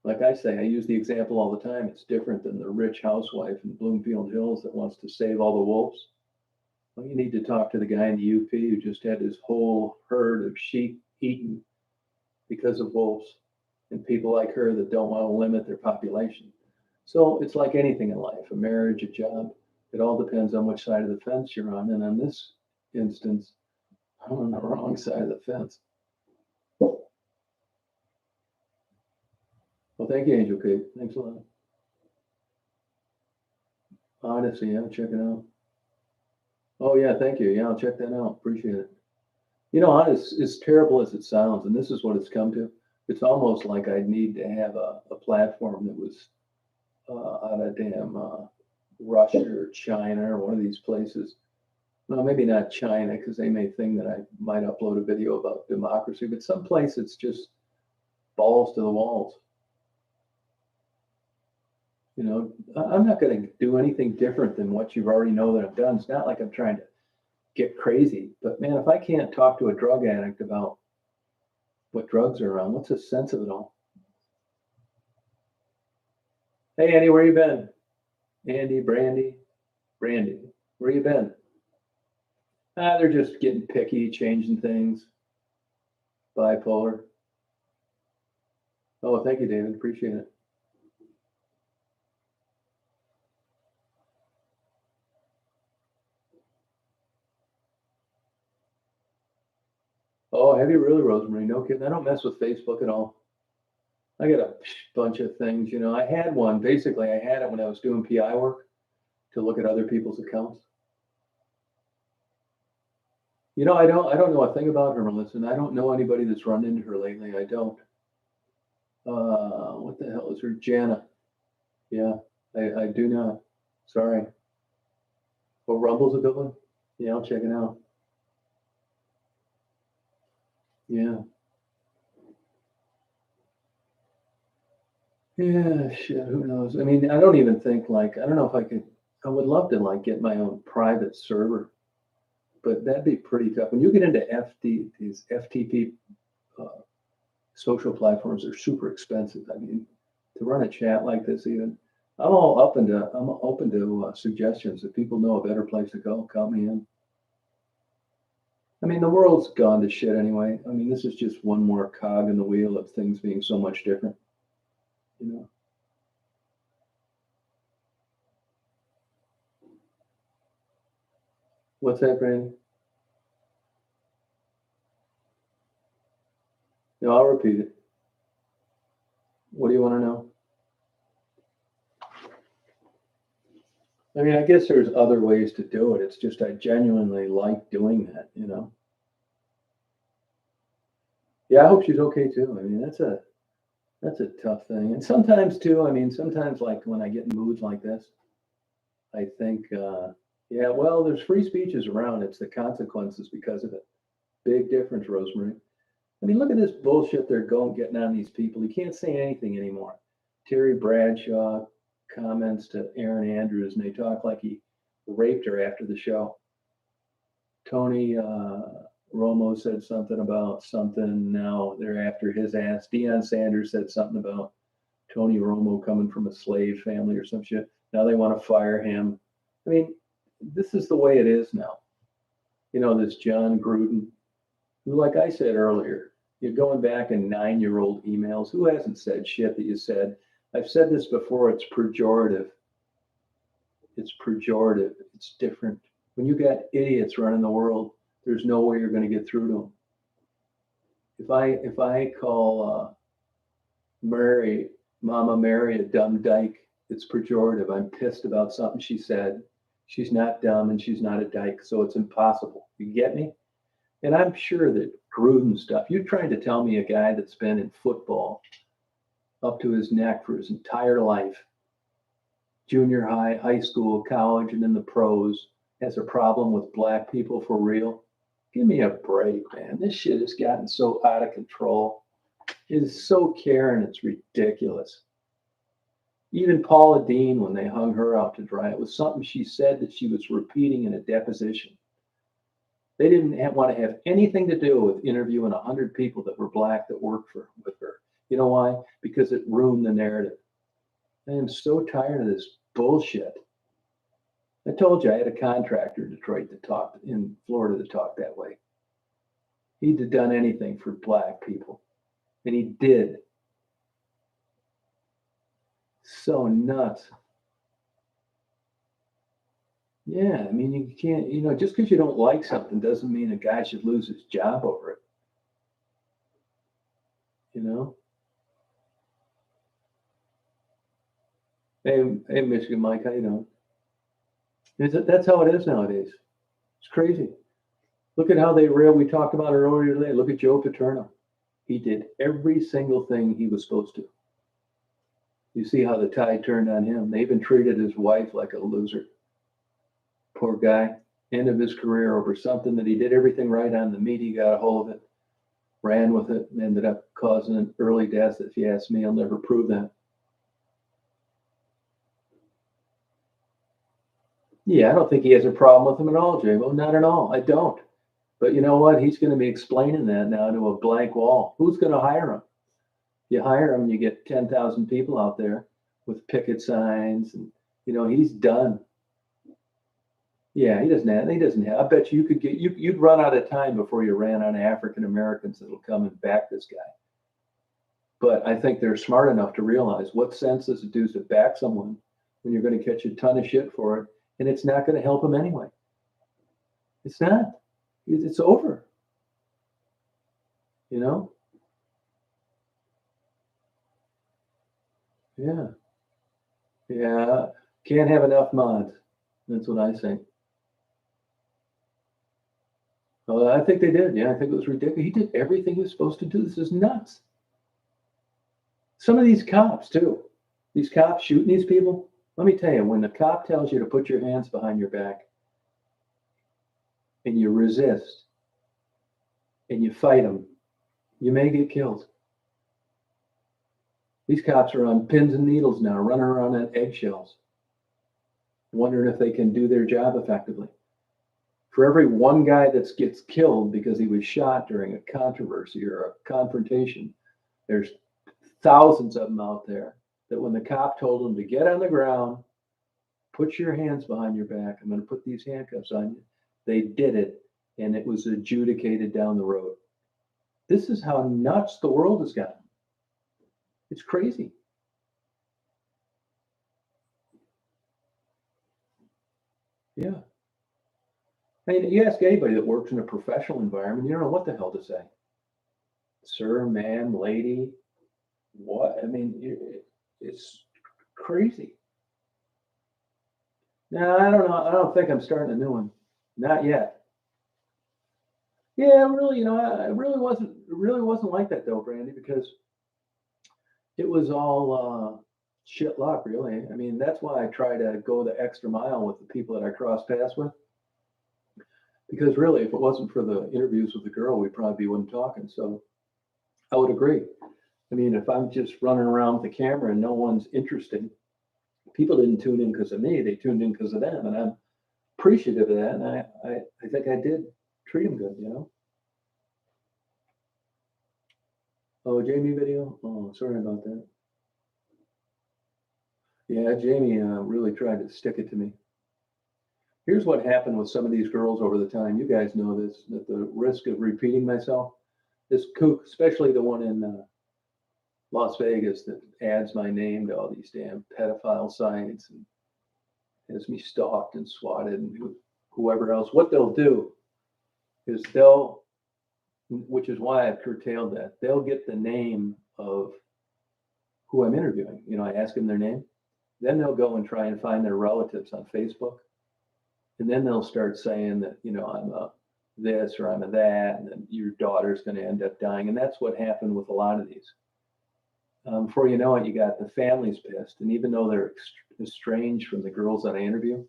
Like I say, I use the example all the time. It's different than the rich housewife in Bloomfield Hills that wants to save all the wolves. Well, you need to talk to the guy in the UP who just had his whole herd of sheep eaten because of wolves, and people like her that don't want to limit their population. So it's like anything in life, a marriage, a job. It all depends on which side of the fence you're on. And in this instance, I'm on the wrong side of the fence. Well, thank you, Angel Kate. Thanks a lot. Odyssey, yeah, check it out. Oh, yeah, thank you. Yeah, I'll check that out. Appreciate it. Honest, as terrible as it sounds, and this is what it's come to, it's almost like I need to have a platform that was out of damn Russia or China or one of these places. No, maybe not China, because they may think that I might upload a video about democracy, but someplace it's just balls to the walls. I'm not going to do anything different than what you already know that I've done. It's not like I'm trying to get crazy, but man, if I can't talk to a drug addict about what drugs are around, what's the sense of it all? Hey, Andy, where you been? Andy, Brandy, where you been? They're just getting picky, changing things. Bipolar. Oh, thank you, David. Appreciate it. Oh, have you really, Rosemary? No kidding. I don't mess with Facebook at all. I got a bunch of things. I had one. Basically, I had it when I was doing PI work to look at other people's accounts. I don't know a thing about her, Melissa, and I don't know anybody that's run into her lately. I don't. What the hell is her? Jana. Yeah, I do not. Sorry. Well, Rumble's a good one. Yeah, I'll check it out. Yeah. Yeah, shit, who knows? I mean, I don't even think like I don't know if I could. I would love to like get my own private server, but that'd be pretty tough. When you get into these FTP uh, social platforms are super expensive. I mean, to run a chat like this, even I'm open to suggestions. If people know a better place to go, count me in. I mean, the world's gone to shit anyway. I mean, this is just one more cog in the wheel of things being so much different. You know, what's that, Brandon? No, I'll repeat it. What do you want to know? I mean, I guess there's other ways to do it. It's just I genuinely like doing that. Yeah, I hope she's okay too. I mean, that's a tough thing. And sometimes too, I mean, sometimes like when I get in moods like this, I think, yeah, well, there's free speeches around. It's the consequences because of it. Big difference, Rosemary. I mean, look at this bullshit they're getting on these people. You can't say anything anymore. Terry Bradshaw comments to Aaron Andrews, and they talk like he raped her after the show. Tony Romo said something about something. Now they're after his ass. Deion Sanders said something about Tony Romo coming from a slave family or some shit. Now they want to fire him. I mean, this is the way it is now. This John Gruden, who, like I said earlier, you're going back in 9-year-old emails. Who hasn't said shit that you said? I've said this before. It's pejorative. It's pejorative. It's different. When you got idiots running the world, there's no way you're going to get through to them. If I call Mary, Mama Mary, a dumb dyke, it's pejorative. I'm pissed about something she said. She's not dumb and she's not a dyke, so it's impossible. You get me? And I'm sure that Gruden stuff, you're trying to tell me a guy that's been in football up to his neck for his entire life, junior high, high school, college, and then the pros, has a problem with black people for real? Give me a break, man. This shit has gotten so out of control. It is so Karen, it's ridiculous. Even Paula Dean, when they hung her out to dry, it was something she said that she was repeating in a deposition. They didn't want to have anything to do with interviewing 100 people that were black that worked with her. You know why? Because it ruined the narrative. I am so tired of this bullshit. I told you I had a contractor in Detroit that talked in Florida that talked that way. He'd have done anything for black people, and he did. So nuts. Yeah, I mean, you can't, just because you don't like something doesn't mean a guy should lose his job over it. You know? Hey, Michigan Mike, how you doing? That's how it is nowadays. It's crazy. Look at how they rail. We talked about it earlier today. Look at Joe Paterno. He did every single thing he was supposed to. You see how the tide turned on him. They even treated his wife like a loser. Poor guy. End of his career over something that he did everything right on. The media got a hold of it, ran with it, and ended up causing an early death. If you ask me, I'll never prove that. Yeah, I don't think he has a problem with him at all, Jay. Well, not at all. I don't. But you know what? He's going to be explaining that now to a blank wall. Who's going to hire him? You hire him, you get 10,000 people out there with picket signs, and he's done. Yeah, he doesn't have. He doesn't have. I bet you could get. You'd run out of time before you ran on African Americans that'll come and back this guy. But I think they're smart enough to realize what sense does it do to back someone when you're going to catch a ton of shit for it, and it's not going to help them anyway. It's not. It's over. You know. Yeah. Yeah. Can't have enough mods. That's what I say. I think they did. Yeah, I think it was ridiculous. He did everything he was supposed to do. This is nuts. Some of these cops too. These cops shooting these people. Let me tell you, when the cop tells you to put your hands behind your back and you resist and you fight them, you may get killed. These cops are on pins and needles now, running around on eggshells, wondering if they can do their job effectively. For every one guy that gets killed because he was shot during a controversy or a confrontation, there's thousands of them out there that when the cop told them to get on the ground, put your hands behind your back, I'm going to put these handcuffs on you, they did it, and it was adjudicated down the road. This is how nuts the world has gotten. It's crazy. Yeah. I mean, you ask anybody that works in a professional environment, you don't know what the hell to say. Sir, ma'am, lady, what? I mean, it's crazy. No, I don't know. I don't think I'm starting a new one. Not yet. Yeah, really, I it really wasn't like that though, Brandy, because it was all shit luck, really. I mean, that's why I try to go the extra mile with the people that I cross paths with. Because really, if it wasn't for the interviews with the girl, we probably wouldn't talking. So I would agree. I mean, if I'm just running around with the camera and no one's interested, people didn't tune in because of me. They tuned in because of them, and I'm appreciative of that. And I think I did treat them good. Oh, Jamie video. Oh, sorry about that. Yeah, Jamie really tried to stick it to me. Here's what happened with some of these girls over the time. You guys know this, at the risk of repeating myself. This kook, especially the one in Las Vegas that adds my name to all these damn pedophile sites and has me stalked and swatted and whoever else. What they'll do is which is why I've curtailed that, they'll get the name of who I'm interviewing. I ask them their name. Then they'll go and try and find their relatives on Facebook. And then they'll start saying that, I'm a this or I'm a that, and then your daughter's going to end up dying. And that's what happened with a lot of these. Before you know it, you got the families pissed. And even though they're estranged from the girls that I interview,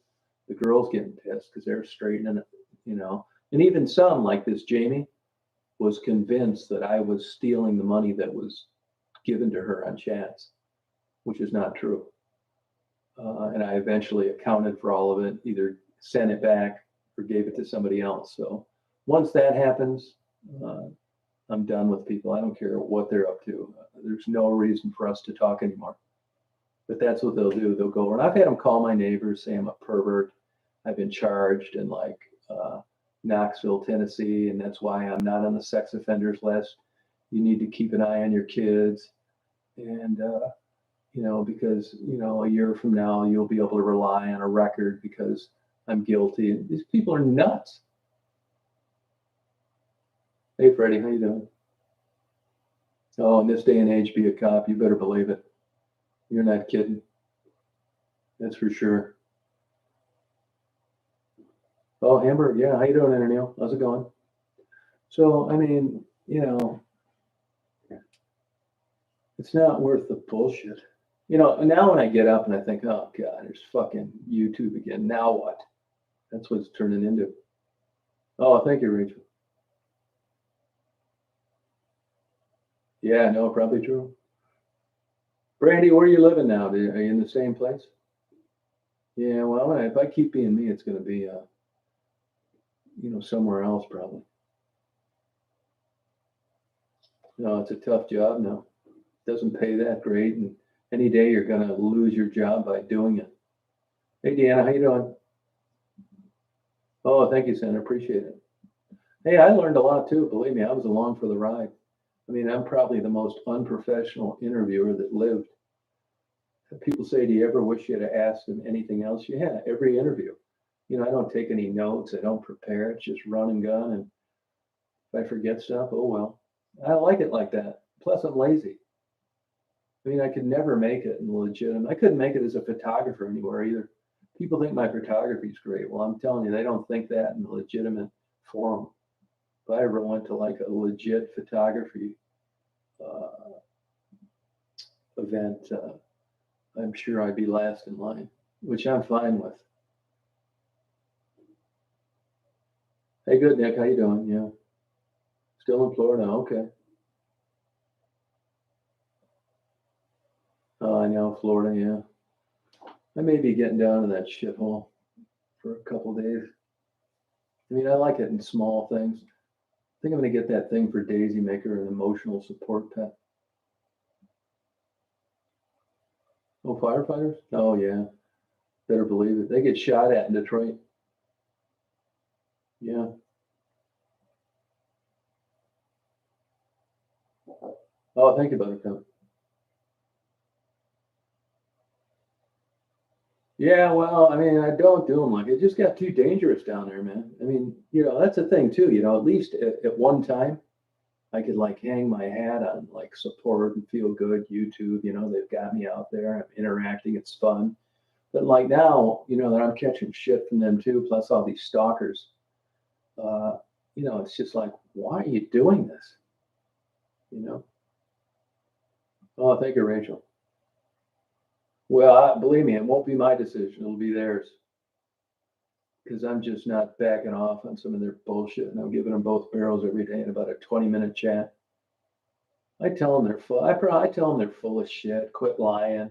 the girls getting pissed because they're straightening it. And even some, like this Jamie, was convinced that I was stealing the money that was given to her on chats, which is not true. And I eventually accounted for all of it, either sent it back or gave it to somebody else. So once that happens, I'm done with people. I don't care what they're up to. There's no reason for us to talk anymore. But that's what they'll do. They'll go, and I've had them call my neighbors, say I'm a pervert. I've been charged in Knoxville, Tennessee, and that's why I'm not on the sex offenders list. You need to keep an eye on your kids. And, because, a year from now, you'll be able to rely on a record because I'm guilty. And these people are nuts. Hey, Freddie, how you doing? Oh, in this day and age, be a cop. You better believe it. You're not kidding. That's for sure. Oh, Hamburg, yeah. How you doing, Neil? How's it going? So, I mean, it's not worth the bullshit. Now when I get up and I think, oh God, there's fucking YouTube again. Now what? That's what it's turning into. Oh, thank you, Rachel. Yeah, no, probably true. Brandy, where are you living now? Are you in the same place? Yeah, well, if I keep being me, it's going to be, somewhere else probably. No, it's a tough job now. Doesn't pay that great, and any day you're going to lose your job by doing it. Hey, Deanna, how you doing? Oh, thank you, Senator. Appreciate it. Hey, I learned a lot too. Believe me, I was along for the ride. I mean, I'm probably the most unprofessional interviewer that lived. People say, do you ever wish you had asked them anything else? Yeah, every interview. I don't take any notes. I don't prepare. It's just run and gun. And if I forget stuff, oh well. I like it like that. Plus, I'm lazy. I mean, I could never make it in legitimate. I couldn't make it as a photographer anywhere either. People think my photography is great. Well, I'm telling you, they don't think that in a legitimate forum. if I ever went to like a legit photography event, I'm sure I'd be last in line, which I'm fine with. Hey, good, Nick. How you doing? Yeah. Still in Florida? Okay. Oh, I know, Florida, yeah. I may be getting down to that shithole for a couple days. I mean, I like it in small things. I think I'm gonna get that thing for Daisy, make her an emotional support pet. Oh, firefighters? Oh, yeah. Better believe it. They get shot at in Detroit. Yeah. Oh, thank you, Buttercup. Yeah, well, I mean, I don't do them like it just got too dangerous down there, man. I mean, that's the thing too. At least at one time, I could like hang my hat on like support and feel good. YouTube, they've got me out there. I'm interacting. It's fun. But like now, that I'm catching shit from them too, plus all these stalkers. Uh, it's just like, why are you doing this? You know? Oh, thank you, Rachel. Well, believe me, it won't be my decision. It'll be theirs. Because I'm just not backing off on some of their bullshit, and I'm giving them both barrels every day in about a 20-minute chat. I tell them they're full. I tell them they're full of shit. Quit lying.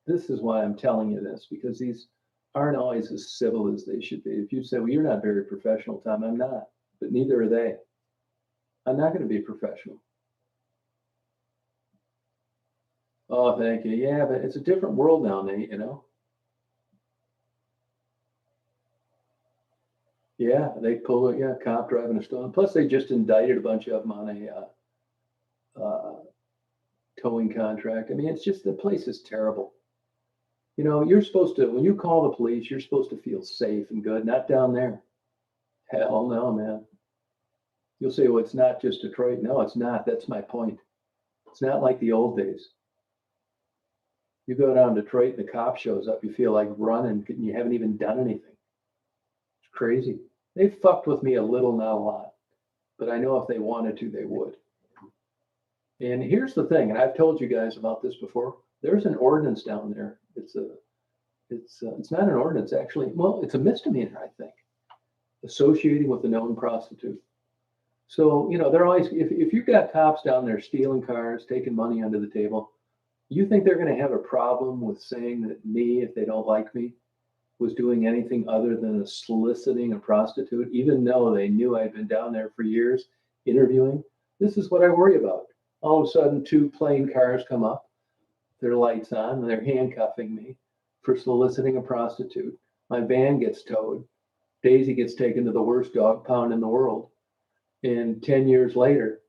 This is why I'm telling you this, because these aren't always as civil as they should be. If you say, "Well, you're not very professional, Tom," I'm not, but neither are they. I'm not going to be professional. Oh, thank you. Yeah, but it's a different world now, Nate. Yeah, they pull it. Yeah, cop driving a stone. Plus, they just indicted a bunch of them on a towing contract. I mean, it's just the place is terrible. You're supposed to, when you call the police, you're supposed to feel safe and good, not down there. Hell no, man. You'll say, well, it's not just Detroit. No, it's not. That's my point. It's not like the old days. You go down to Detroit and the cop shows up, you feel like running and you haven't even done anything. It's crazy. They fucked with me a little, not a lot. But I know if they wanted to, they would. And here's the thing, and I've told you guys about this before. There's an ordinance down there. It's not an ordinance actually. Well, it's a misdemeanor, I think, associating with a known prostitute. So they're always if you've got cops down there stealing cars, taking money under the table, you think they're going to have a problem with saying that me, if they don't like me, was doing anything other than soliciting a prostitute, even though they knew I'd been down there for years interviewing? This is what I worry about. All of a sudden, two plain cars come up, their lights on, and they're handcuffing me for soliciting a prostitute. My van gets towed. Daisy gets taken to the worst dog pound in the world. And 10 years later,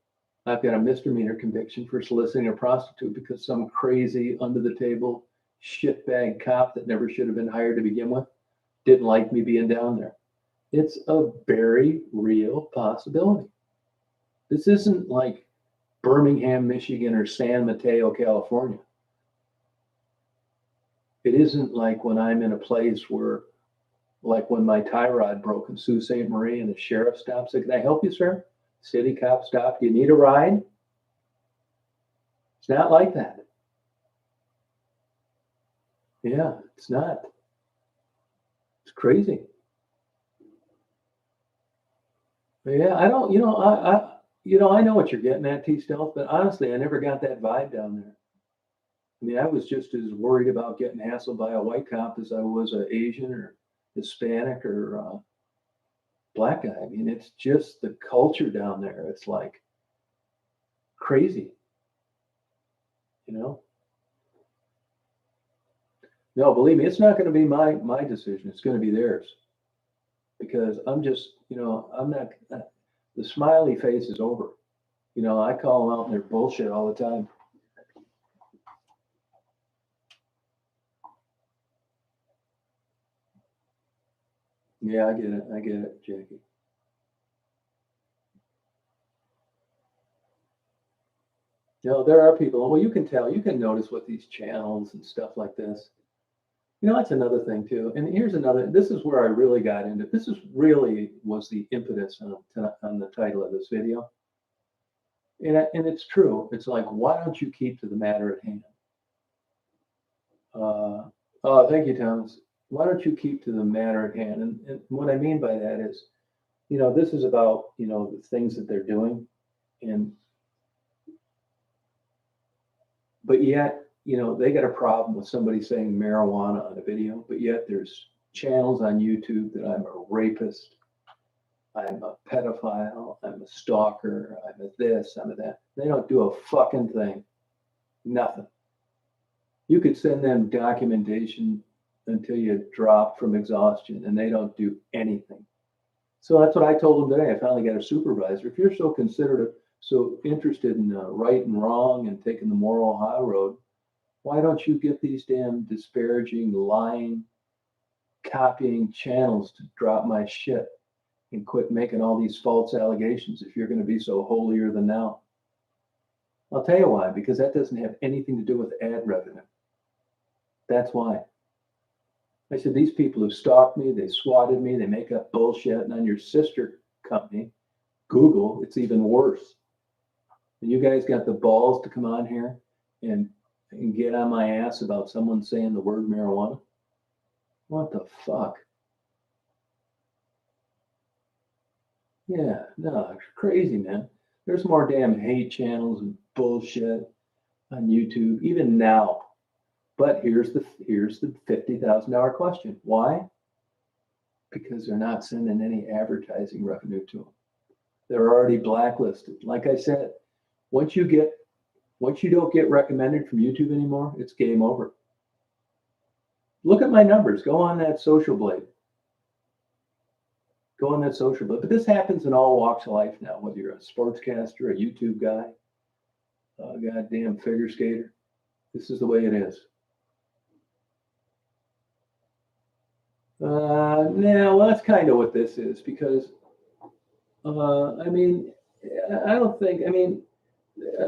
I've got a misdemeanor conviction for soliciting a prostitute because some crazy under the table shitbag cop that never should have been hired to begin with didn't like me being down there. It's a very real possibility. This isn't like Birmingham, Michigan, or San Mateo, California. It isn't like when I'm in a place where, like when my tie rod broke in Sault Ste. Marie and the sheriff stops, said, "Can I help you, sir?" City cop stopped. "You need a ride?" It's not like that. Yeah, it's not. It's crazy. But yeah, I don't, I know what you're getting at, T Stealth, but honestly, I never got that vibe down there. I mean, I was just as worried about getting hassled by a white cop as I was an Asian or Hispanic or black guy. I mean, it's just the culture down there. It's like crazy, you know? No, believe me, it's not going to be my decision. It's going to be theirs because I'm just, I'm not. The smiley face is over. I call them out and they're bullshit all the time. Yeah, I get it. I get it, Jackie. There are people. Well, you can tell. You can notice with these channels and stuff like this. You know, that's another thing too. And here's another, this is where I really got into, this is really was the impetus on the title of this video. And it's true. It's like, why don't you keep to the matter at hand? Oh, thank you, Thomas. Why don't you keep to the matter at hand? And what I mean by that is, you know, this is about, you know, the things that they're doing. And, but yet, you know, they got a problem with somebody saying marijuana on a video, but yet there's channels on YouTube that I'm a rapist, I'm a pedophile, I'm a stalker, I'm a this, I'm a that. They don't do a fucking thing. Nothing. You could send them documentation until you drop from exhaustion, and they don't do anything. So that's what I told them today. I finally got a supervisor. If you're so considerate, so interested in right and wrong and taking the moral high road, why don't you get these damn disparaging, lying, copying channels to drop my shit and quit making all these false allegations if you're going to be so holier than thou? I'll tell you why, because that doesn't have anything to do with ad revenue. That's why. I said, these people have stalked me, they swatted me, they make up bullshit, and on your sister company, Google, it's even worse. And you guys got the balls to come on here and get on my ass about someone saying the word marijuana? What the fuck? Yeah, no, it's crazy, man. There's more damn hate channels and bullshit on YouTube, even now. But here's the $50,000 question. Why? Because they're not sending any advertising revenue to them. They're already blacklisted. Like I said, once you don't get recommended from YouTube anymore, it's game over. Look at my numbers. Go on that Social Blade. Go on that Social Blade. But this happens in all walks of life now, whether you're a sportscaster, a YouTube guy, a goddamn figure skater. This is the way it is. Now, well, that's kind of what this is, because, I mean, I don't think, I mean,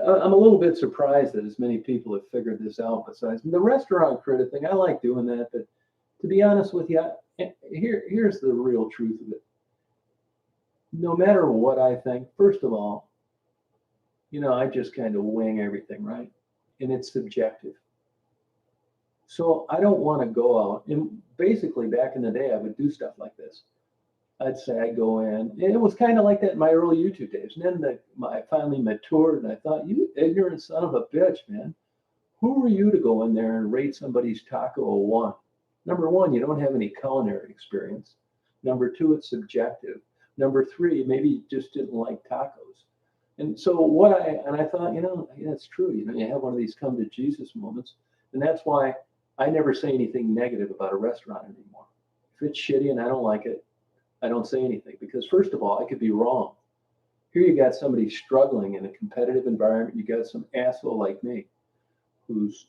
I'm a little bit surprised that as many people have figured this out besides the restaurant critic thing. I like doing that, but to be honest with you, here's the real truth of it. No matter what I think, first of all, you know, I just kind of wing everything, right? And it's subjective. So I don't want to go out, and basically back in the day, I would do stuff like this. I'd say I go in, and it was kind of like that in my early YouTube days. And then I finally matured, and I thought, you ignorant son of a bitch, man. Who are you to go in there and rate somebody's taco a 1? Number one, you don't have any culinary experience. Number two, it's subjective. Number three, maybe you just didn't like tacos. And so I thought, you know, yeah, it's true. You know, you have one of these come to Jesus moments. And that's why I never say anything negative about a restaurant anymore. If it's shitty and I don't like it, I don't say anything, because first of all, I could be wrong. Here you got somebody struggling in a competitive environment. You got some asshole like me whose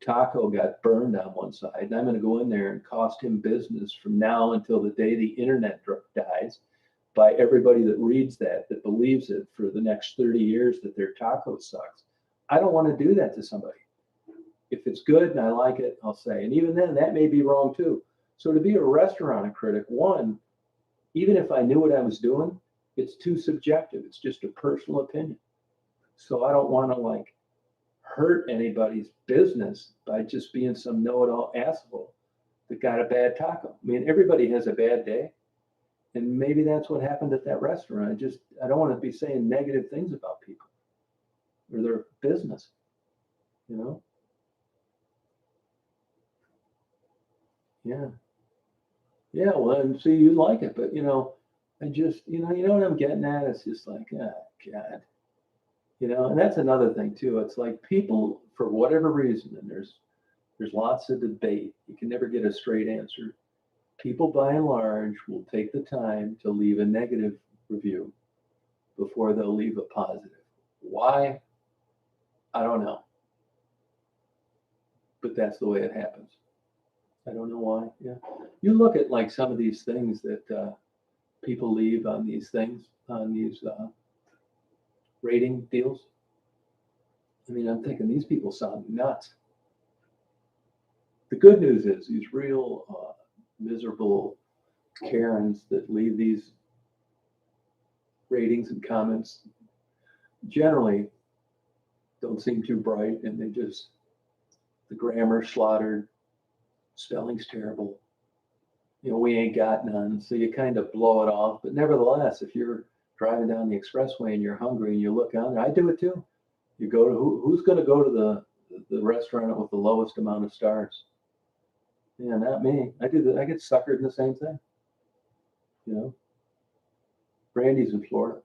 taco got burned on one side, and I'm going to go in there and cost him business from now until the day the internet dies by everybody that reads that believes it for the next 30 years that their taco sucks. I don't want to do that to somebody. If it's good and I like it, I'll say. And even then, that may be wrong too. So to be a restaurant critic, one, even if I knew what I was doing, it's too subjective. It's just a personal opinion. So I don't want to like hurt anybody's business by just being some know-it-all asshole that got a bad taco. I mean, everybody has a bad day. And maybe that's what happened at that restaurant. I don't want to be saying negative things about people or their business, you know? Yeah. Yeah, well, and see, you like it, but you know, I just, you know what I'm getting at? It's just like, oh, God, you know, and that's another thing too. It's like people, for whatever reason, and there's lots of debate. You can never get a straight answer. People, by and large, will take the time to leave a negative review before they'll leave a positive. Why? I don't know, but that's the way it happens. I don't know why. Yeah, you look at like some of these things that people leave on these things, on these rating deals. I mean, I'm thinking these people sound nuts. The good news is these real miserable Karens that leave these ratings and comments generally don't seem too bright, and the grammar's slaughtered, spelling's terrible. We ain't got none, so you kind of blow it off. But nevertheless, if you're driving down the expressway and you're hungry and you look on there, I do it too. You go to who's going to go to the restaurant with the lowest amount of stars? Yeah, not me. I do that. I get suckered in the same thing. Brandy's in Florida.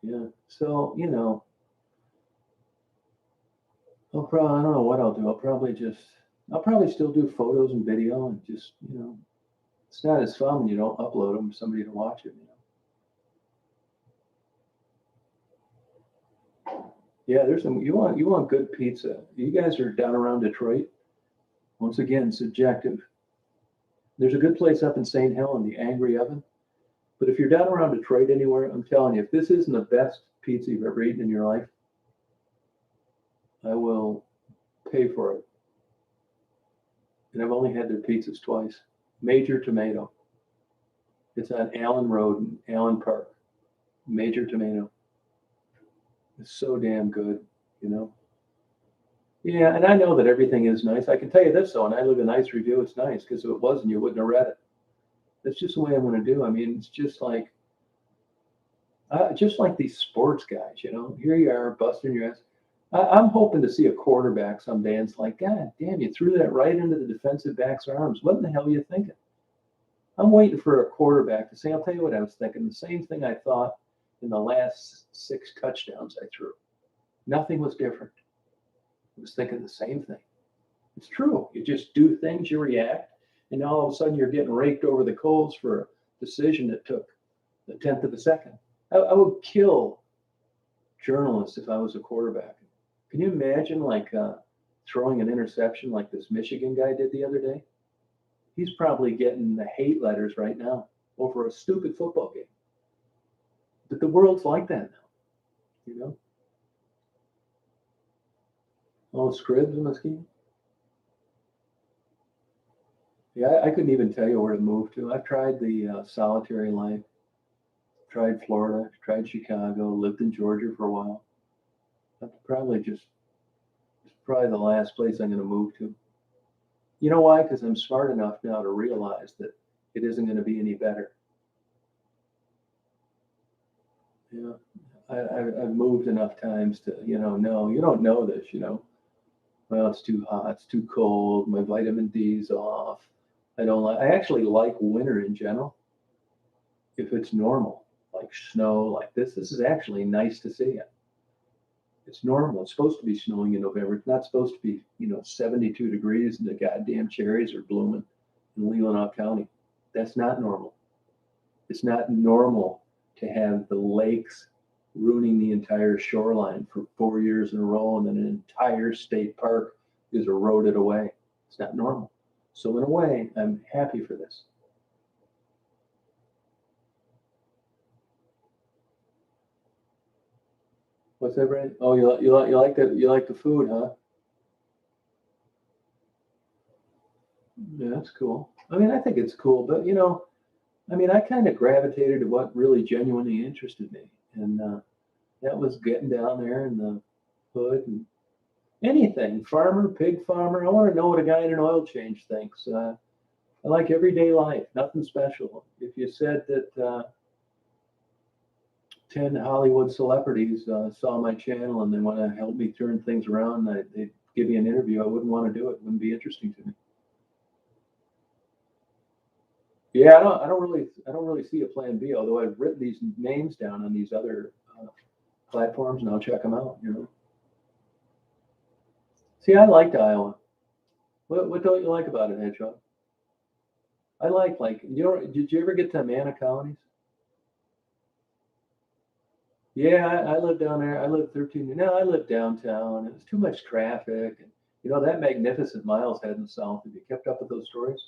Yeah. So, I don't know what I'll do. I'll probably still do photos and video and just, it's not as fun when you don't upload them for somebody to watch it, Yeah, you want good pizza. You guys are down around Detroit. Once again, subjective. There's a good place up in St. Helen, the Angry Oven. But if you're down around Detroit anywhere, I'm telling you, if this isn't the best pizza you've ever eaten in your life, I will pay for it. And I've only had their pizzas twice. Major Tomato. It's on Allen Road in Allen Park. Major Tomato. It's so damn good, Yeah, and I know that everything is nice. I can tell you this, though, and I leave a nice review. It's nice, because if it wasn't, you wouldn't have read it. That's just the way I'm going to do. I mean, it's just like these sports guys, Here you are, busting your ass. I'm hoping to see a quarterback someday, and it's like, God damn, you threw that right into the defensive back's arms. What in the hell are you thinking? I'm waiting for a quarterback to say, I'll tell you what I was thinking. The same thing I thought in the last 6 touchdowns I threw. Nothing was different. I was thinking the same thing. It's true. You just do things, you react, and all of a sudden you're getting raked over the coals for a decision that took a tenth of a second. I would kill journalists if I was a quarterback. Can you imagine throwing an interception like this Michigan guy did the other day? He's probably getting the hate letters right now over a stupid football game. But the world's like that now, Oh, Scribs and Mesquite? Yeah, I couldn't even tell you where to move to. I've tried the solitary life, tried Florida, tried Chicago, lived in Georgia for a while. It's probably the last place I'm going to move to. You know why? Because I'm smart enough now to realize that it isn't going to be any better. I've moved enough times to, no, you don't know this, Well, it's too hot, it's too cold, my vitamin D's off. I actually like winter in general. If it's normal, like snow, like this is actually nice to see it. It's normal. It's supposed to be snowing in November. It's not supposed to be, 72 degrees and the goddamn cherries are blooming in Leelanau County. That's not normal. It's not normal to have the lakes ruining the entire shoreline for 4 years in a row, and then an entire state park is eroded away. It's not normal. So in a way, I'm happy for this. What's that, Brad? Oh, you like that? You like the food, huh? Yeah, that's cool. I mean, I think it's cool, but I kind of gravitated to what really genuinely interested me, and that was getting down there in the hood and anything, farmer, pig farmer. I want to know what a guy in an oil change thinks. I like everyday life, nothing special. If you said that 10 Hollywood celebrities saw my channel and they want to help me turn things around, they'd give me an interview, I wouldn't want to do it. It wouldn't be interesting to me. Yeah, I don't really see a plan B. Although I've written these names down on these other platforms, and I'll check them out. See, I liked Iowa. What don't you like about it, Hedgehog? I did you ever get to Amana Colonies? Yeah, I lived down there. I lived 13. No, I lived downtown. It was too much traffic. And, that magnificent Miles heading south. Have you kept up with those stories?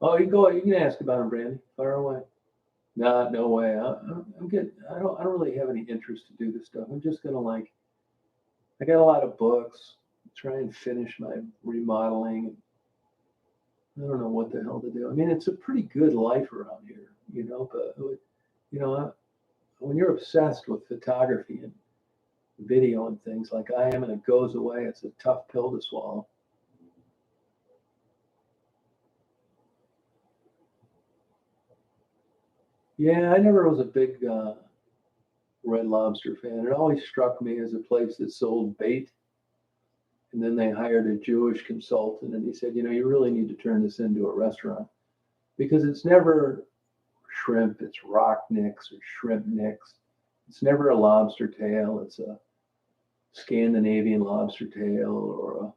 Oh, you can go. You can ask about them, Brandy. Far away. No way. I'm getting. I don't really have any interest to do this stuff. I'm just gonna I got a lot of books. try and finish my remodeling. I don't know what the hell to do. I mean, it's a pretty good life around here, but when you're obsessed with photography and video and things like I am, and it goes away, it's a tough pill to swallow. Yeah, I never was a big Red Lobster fan. It always struck me as a place that sold bait. And then they hired a Jewish consultant, and he said, you really need to turn this into a restaurant because it's never shrimp, it's rock nicks or shrimp nicks. It's never a lobster tail. It's a Scandinavian lobster tail or a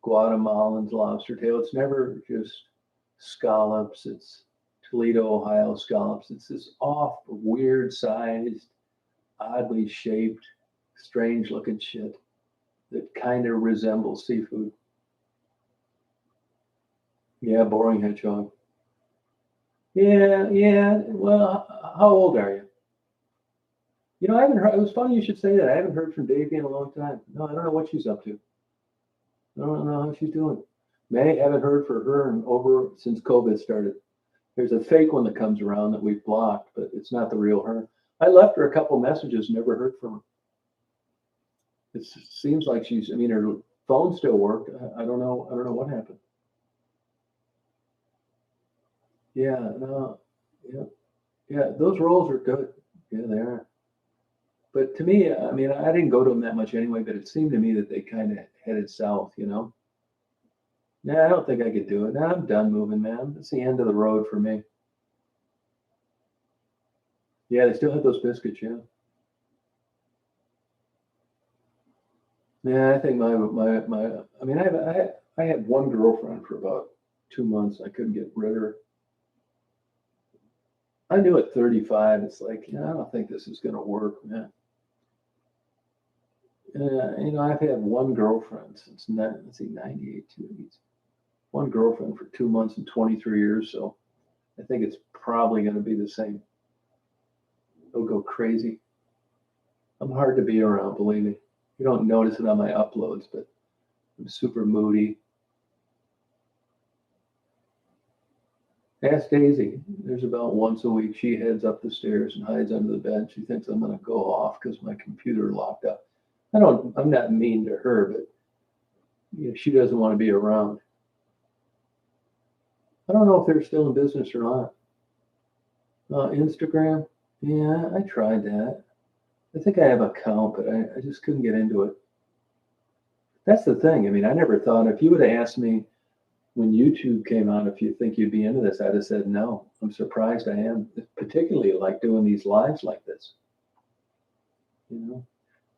Guatemalan lobster tail. It's never just scallops. It's Toledo, Ohio scallops. It's this off, weird sized, oddly shaped, strange looking shit that kind of resembles seafood. Yeah, boring hedgehog. Yeah, yeah. Well, how old are you? I haven't heard. It was funny you should say that. I haven't heard from Davey in a long time. No, I don't know what she's up to. I don't know how she's doing. May haven't heard from her since COVID started. There's a fake one that comes around that we've blocked, but it's not the real her. I left her a couple messages, never heard from her. It seems like her phone still worked. I don't know what happened. Yeah, no, yeah, those roles are good. Yeah, they are. But to me, I didn't go to them that much anyway, but it seemed to me that they kind of headed south, Nah, I don't think I could do it. Nah, I'm done moving, man. It's the end of the road for me. Yeah, they still have those biscuits, yeah. Yeah, I think I had one girlfriend for about 2 months. I couldn't get rid of her. I knew at 35, it's like, I don't think this is going to work, man. I've had one girlfriend since 98, one girlfriend for 2 months in 23 years. So I think it's probably going to be the same. It'll go crazy. I'm hard to be around, believe me. You don't notice it on my uploads, but I'm super moody. Ask Daisy. There's about once a week she heads up the stairs and hides under the bed. She thinks I'm going to go off because my computer locked up. I'm not mean to her, but she doesn't want to be around. I don't know if they're still in business or not. Instagram, yeah, I tried that. I think I have an account, but I just couldn't get into it. That's the thing. I never thought, if you would have asked me when YouTube came out, if you think you'd be into this, I'd have said no. I'm surprised I am, particularly like doing these lives like this.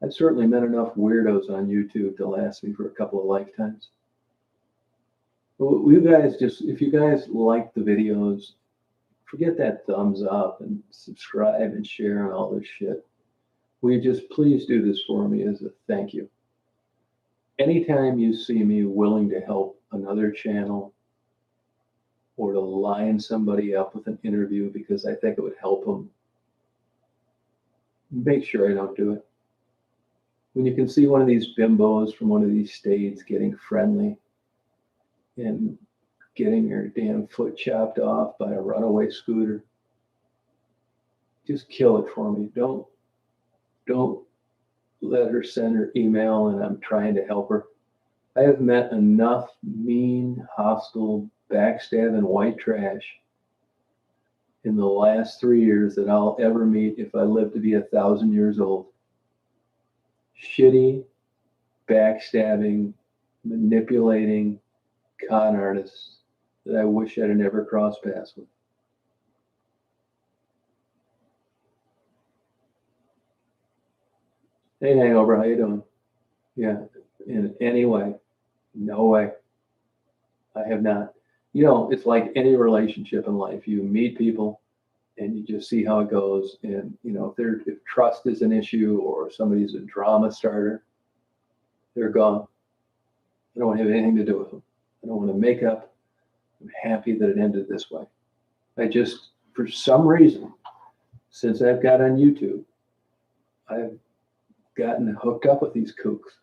I've certainly met enough weirdos on YouTube to last me for a couple of lifetimes. Well, if you guys like the videos, forget that thumbs up and subscribe and share and all this shit. Will you just please do this for me as a thank you? Anytime you see me willing to help another channel or to line somebody up with an interview because I think it would help them, make sure I don't do it. When you can see one of these bimbos from one of these states getting friendly and getting her damn foot chopped off by a runaway scooter, just kill it for me. Don't let her send her email and I'm trying to help her. I have met enough mean, hostile, backstabbing white trash in the last 3 years that I'll ever meet if I live to be 1,000 years old. Shitty, backstabbing, manipulating con artists that I wish I'd never crossed paths with. Hey, Hangover, how you doing? Yeah, in any way? No way. I have not. It's like any relationship in life. You meet people and you just see how it goes. And, if trust is an issue or somebody's a drama starter, they're gone. I don't want to have anything to do with them. I don't want to make up. I'm happy that it ended this way. I just, for some reason, since I've got on YouTube, I've gotten hooked up with these kooks.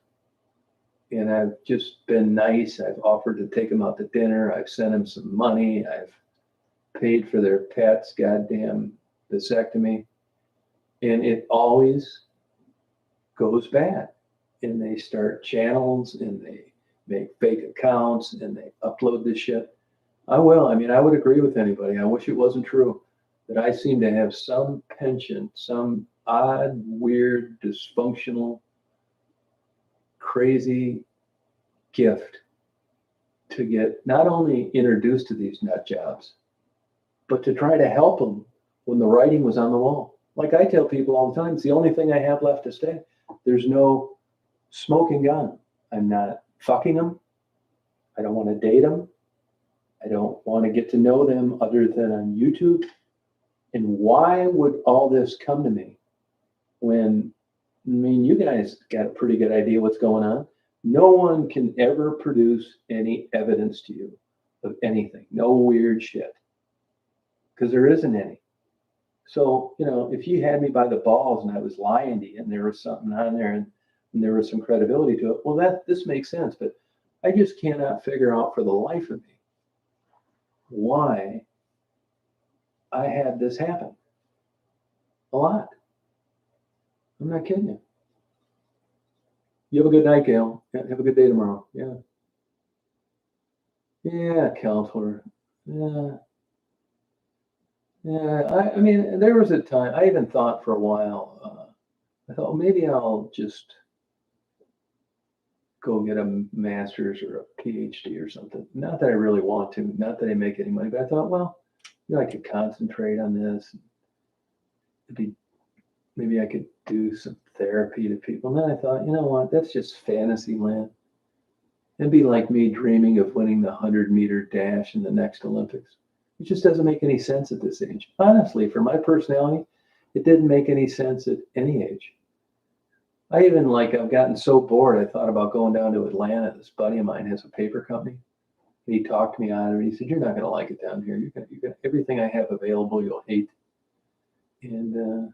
and I've just been nice. I've offered to take them out to dinner. I've sent them some money. I've paid for their pet's goddamn vasectomy. And it always goes bad. And they start channels and they make fake accounts and they upload this shit. I would agree with anybody. I wish it wasn't true that I seem to have some penchant, some odd, weird, dysfunctional, crazy gift to get not only introduced to these nut jobs, but to try to help them when the writing was on the wall. Like I tell people all the time, it's the only thing I have left to say. There's no smoking gun. I'm not fucking them. I don't want to date them. I don't want to get to know them other than on YouTube. And why would all this come to me when, you guys got a pretty good idea what's going on. No one can ever produce any evidence to you of anything. No weird shit. Because there isn't any. So, if you had me by the balls and I was lying to you and there was something on there and there was some credibility to it, well, this makes sense. But I just cannot figure out for the life of me why I had this happen. A lot. I'm not kidding you. You have a good night, Gail. Yeah, have a good day tomorrow. Yeah. Yeah, counselor. Yeah. Yeah. There was a time, I even thought for a while, I thought, well, maybe I'll just go get a master's or a PhD or something. Not that I really want to, not that I make any money, but I thought, well, I could concentrate on this. Maybe I could do some therapy to people. And then I thought, you know what? That's just fantasy land. It'd be like me dreaming of winning the 100-meter dash in the next Olympics. It just doesn't make any sense at this age. Honestly, for my personality, it didn't make any sense at any age. I've gotten so bored, I thought about going down to Atlanta. This buddy of mine has a paper company. And he talked me out of it. He said, you're not going to like it down here. You're gonna everything I have available, you'll hate. And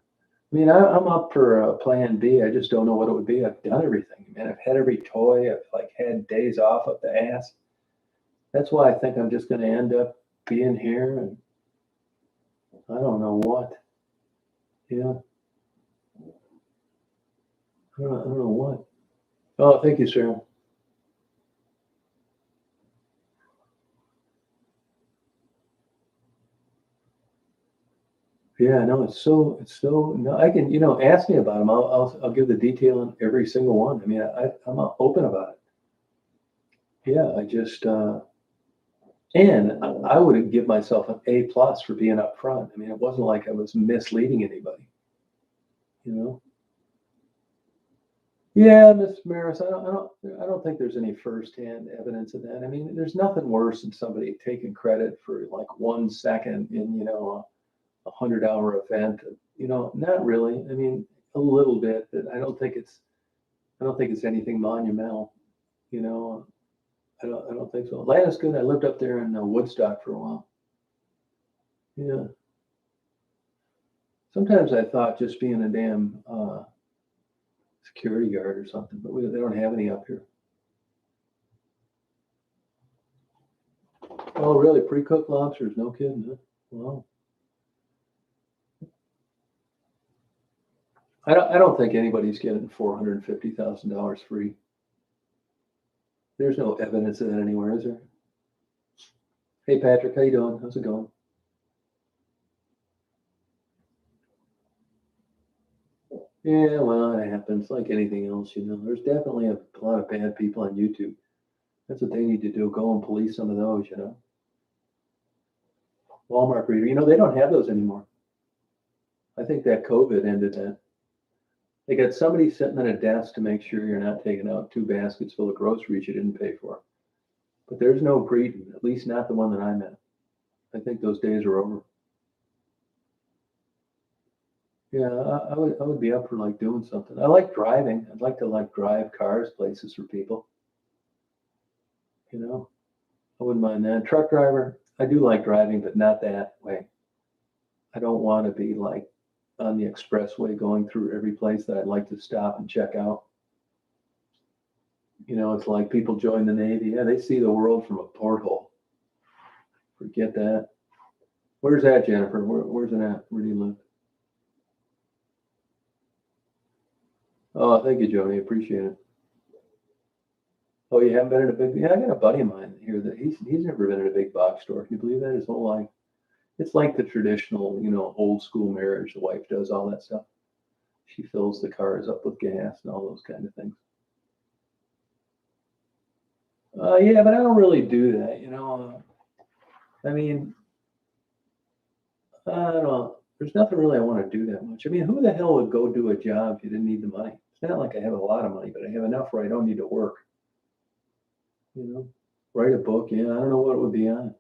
I'm up for a plan B. I just don't know what it would be. I've done everything, man. I've had every toy. I've had days off up the ass. That's why I think I'm just going to end up being here, and I don't know what. Yeah. I don't know what. Oh, thank you, Sarah. Yeah, no, it's so no, I can, ask me about them. I'll give the detail on every single one. I'm open about it. Yeah, I just, and I would give myself an A+ for being upfront. It wasn't like I was misleading anybody, you know? Yeah, Miss Maris, I don't think there's any firsthand evidence of that. There's nothing worse than somebody taking credit for like 1 second in, a 100-hour event. Not really. A little bit, but I don't think it's anything monumental. I don't think so. Atlanta's good. I lived up there in Woodstock for a while. Yeah. Sometimes I thought just being a damn security guard or something, but they don't have any up here. Oh, really? Pre-cooked lobsters? No kidding, huh? Wow. I don't think anybody's getting $450,000 free. There's no evidence of that anywhere, is there? Hey, Patrick, how you doing? How's it going? Yeah, well, it happens like anything else, There's definitely a lot of bad people on YouTube. That's what they need to do. Go and police some of those, Walmart reader. They don't have those anymore. I think that COVID ended that. They got somebody sitting at a desk to make sure you're not taking out 2 baskets full of groceries you didn't pay for. But there's no greeting, at least not the one that I'm at. I think those days are over. Yeah, I would be up for doing something. I like driving. I'd like to drive cars places for people. I wouldn't mind that. Truck driver, I do like driving, but not that way. I don't want to be on the expressway going through every place that I'd like to stop and check out. It's like people join the Navy. Yeah, they see the world from a porthole. Forget that. Where's that, Jennifer? Where's it at? Where do you live? Oh, thank you, Joni. Appreciate it. Oh, you haven't been in a big? Yeah, I got a buddy of mine here that he's never been in a big box store. Can you believe that? His whole life. It's like the traditional, old school marriage. The wife does all that stuff. She fills the cars up with gas and all those kind of things. Yeah, but I don't really do that. I mean, I don't know. There's nothing really I want to do that much. I mean, who the hell would go do a job if you didn't need the money? It's not like I have a lot of money, but I have enough where I don't need to work. You know, write a book. Yeah, I don't know what it would be on.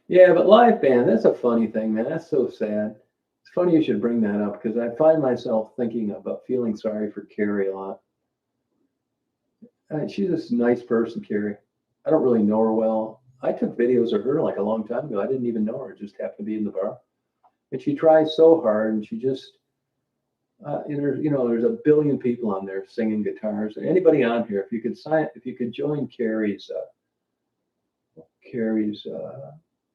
Yeah, but live band, that's a funny thing, man. That's so sad. It's funny you should bring that up because I find myself thinking about feeling sorry for Carrie a lot. She's this nice person, Carrie. I don't really know her well. I took videos of her like a long time ago. I didn't even know her. It just happened to be in the bar. And she tries so hard and she just, there's a billion people on there singing guitars. And anybody on here, if you could join Carrie's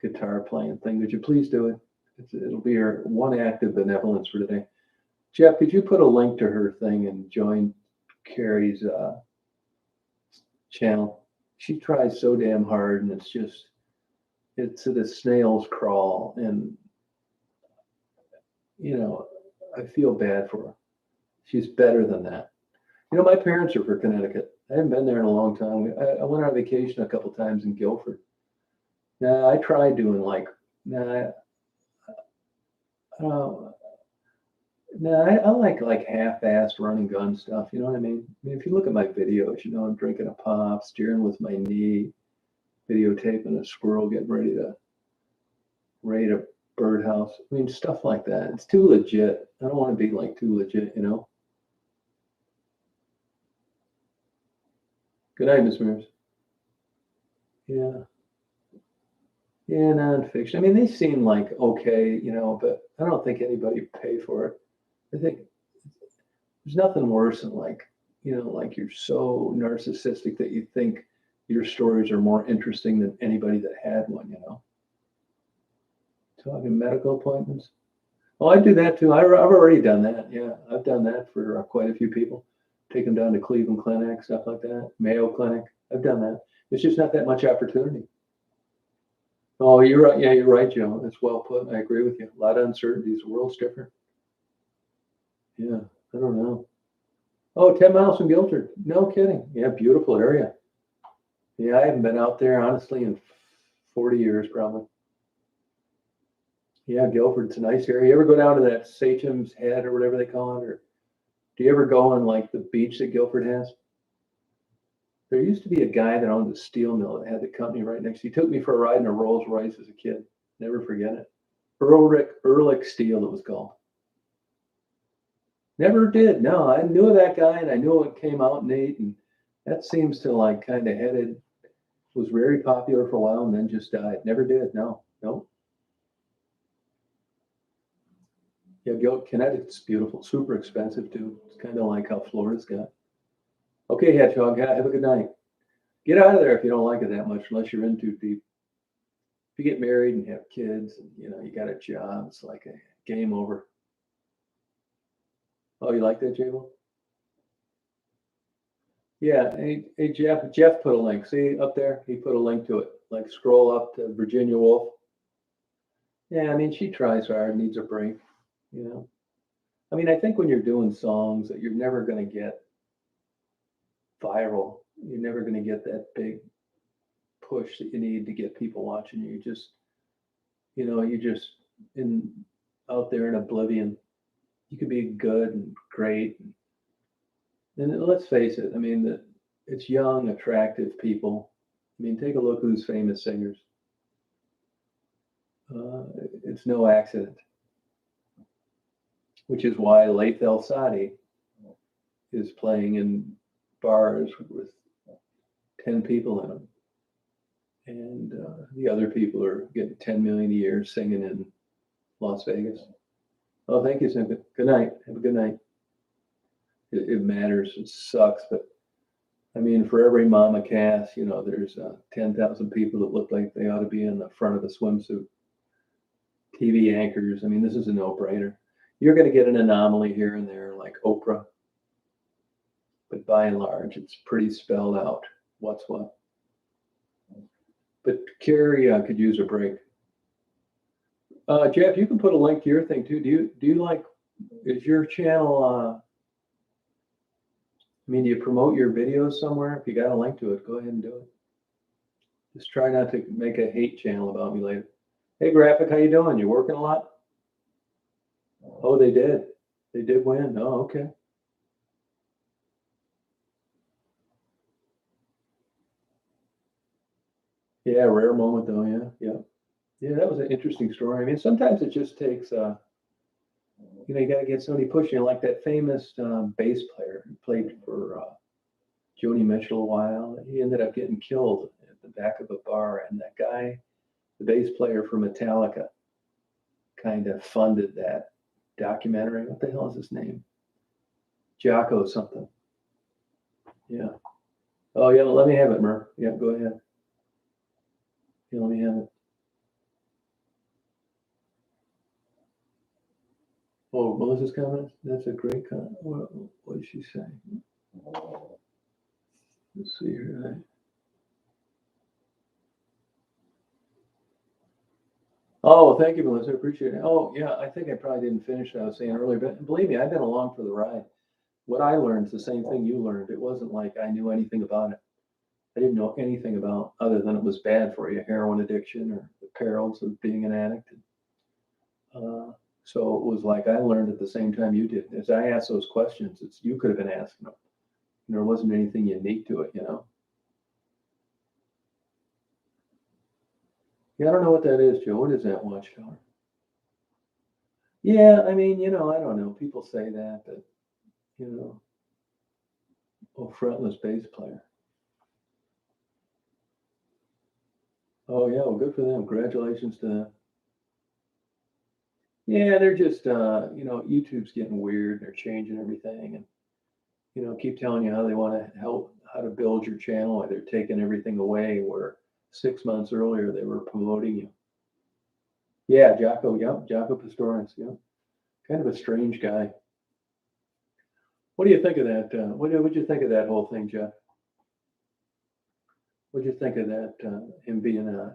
guitar playing thing, would you please do it? It'll be her one act of benevolence for today. Jeff, could you put a link to her thing and join Carrie's channel? She tries so damn hard, and it's a snail's crawl, and I feel bad for her. She's better than that. My parents are from Connecticut. I haven't been there in a long time. I went on vacation a couple times in Guilford. Now I tried doing nah, uh, I like half-assed run and gun stuff. You know what I mean? If you look at my videos, I'm drinking a pop, steering with my knee, videotaping a squirrel getting ready to raid a birdhouse. I mean, stuff like that. It's too legit. I don't want to be like too legit. Good night, Miss Mears. Yeah. Yeah, nonfiction. I mean, they seem like okay, but I don't think anybody would pay for it. I think there's nothing worse than like you're so narcissistic that you think your stories are more interesting than anybody that had one. Talking medical appointments. Oh, I do that too. I've already done that. Yeah, I've done that for quite a few people. Take them down to Cleveland Clinic, stuff like that. Mayo Clinic. I've done that. There's just not that much opportunity. Oh, you're right. Yeah, you're right, Joe. That's well put. I agree with you. A lot of uncertainties. The world's different. Yeah, I don't know. Oh, 10 miles from Guilford. No kidding. Yeah, beautiful area. Yeah, I haven't been out there honestly in 40 years probably. Yeah, Guilford's a nice area. You ever go down to that Sachem's Head or whatever they call it? Or do you ever go on like the beach that Guilford has? There used to be a guy that owned a steel mill that had the company right next. He took me for a ride in a Rolls Royce as a kid. Never forget it. Ehrlich Steel, it was called. Never did. No, I knew that guy and I knew it came out Nate, and that seems to like kind of was very popular for a while and then just died. Never did. No, no. Yeah, Connecticut's beautiful, super expensive too. It's kind of like how Florida's got. Okay, Hedgehog, have a good night. Get out of there if you don't like it that much, unless you're in too deep. If you get married and have kids and you got a job, it's like a game over. Oh, you like that, Jabo? Yeah. Hey, Jeff. Jeff put a link. See up there? He put a link to it. Like scroll up to Virginia Woolf. Yeah, I mean, she tries hard, needs a break. I mean, I think when you're doing songs that you're never going to get viral, you're never going to get that big push that you need to get people watching you. You're just in out there in oblivion. You could be good and great. And let's face it, I mean, it's young, attractive people. I mean, take a look who's famous singers. It's no accident, which is why Laith El-Sadi is playing in bars with 10 people in them. And the other people are getting 10 million a year singing in Las Vegas. Oh, thank you, Cynthia. Good night. Have a good night. it matters. It sucks, but I mean, for every mama cast, you know, there's 10,000 people that look like they ought to be in the front of the swimsuit. TV anchors. I mean, this is a no-brainer. You're going to get an anomaly here and there, like Oprah, but by and large, it's pretty spelled out what's what. But Carrie could use a break. Jeff, you can put a link to your thing too. Do you like? Is your channel? I mean, do you promote your videos somewhere? If you got a link to it, go ahead and do it. Just try not to make a hate channel about me later. Hey, Graphic, how you doing? You working a lot? Oh, they did. They did win. Oh, okay. Yeah, rare moment though. Yeah. Yeah, that was an interesting story. I mean, sometimes it just takes, you know, you got to get somebody pushing you, like that famous bass player who played for Joni Mitchell a while. He ended up getting killed at the back of a bar, and that guy, the bass player for Metallica, kind of funded that documentary. What the hell is his name? Jocko something. Yeah. Oh, yeah. Let me have it, Murph. Yeah, go ahead. Yeah, let me have it. Oh, Melissa's comment? That's a great comment. What did she say? Let's see here. Oh, thank you, Melissa. I appreciate it. Oh, yeah, I think I probably didn't finish what I was saying earlier, but believe me, I've been along for the ride. What I learned is the same thing you learned. It wasn't like I knew anything about it. I didn't know anything about other than it was bad for you, heroin addiction or the perils of being an addict. So it was like I learned at the same time you did. As I asked those questions, it's you could have been asking them. There wasn't anything unique to it, you know. Yeah, I don't know what that is, Joe. What is that watchtower? Yeah, I mean, you know, I don't know. People say that, but you know, oh, fretless bass player. Oh yeah, well, good for them. Congratulations to them. Yeah, they're just, you know, YouTube's getting weird. They're changing everything, and you know, keep telling you how they want to help, how to build your channel. They're taking everything away where 6 months earlier they were promoting you. Yeah, Jocko. Yep, Jocko Pastorius. Yep, kind of a strange guy. What do you think of that? What'd you think of that whole thing, Jeff? What'd you think of that? Him being do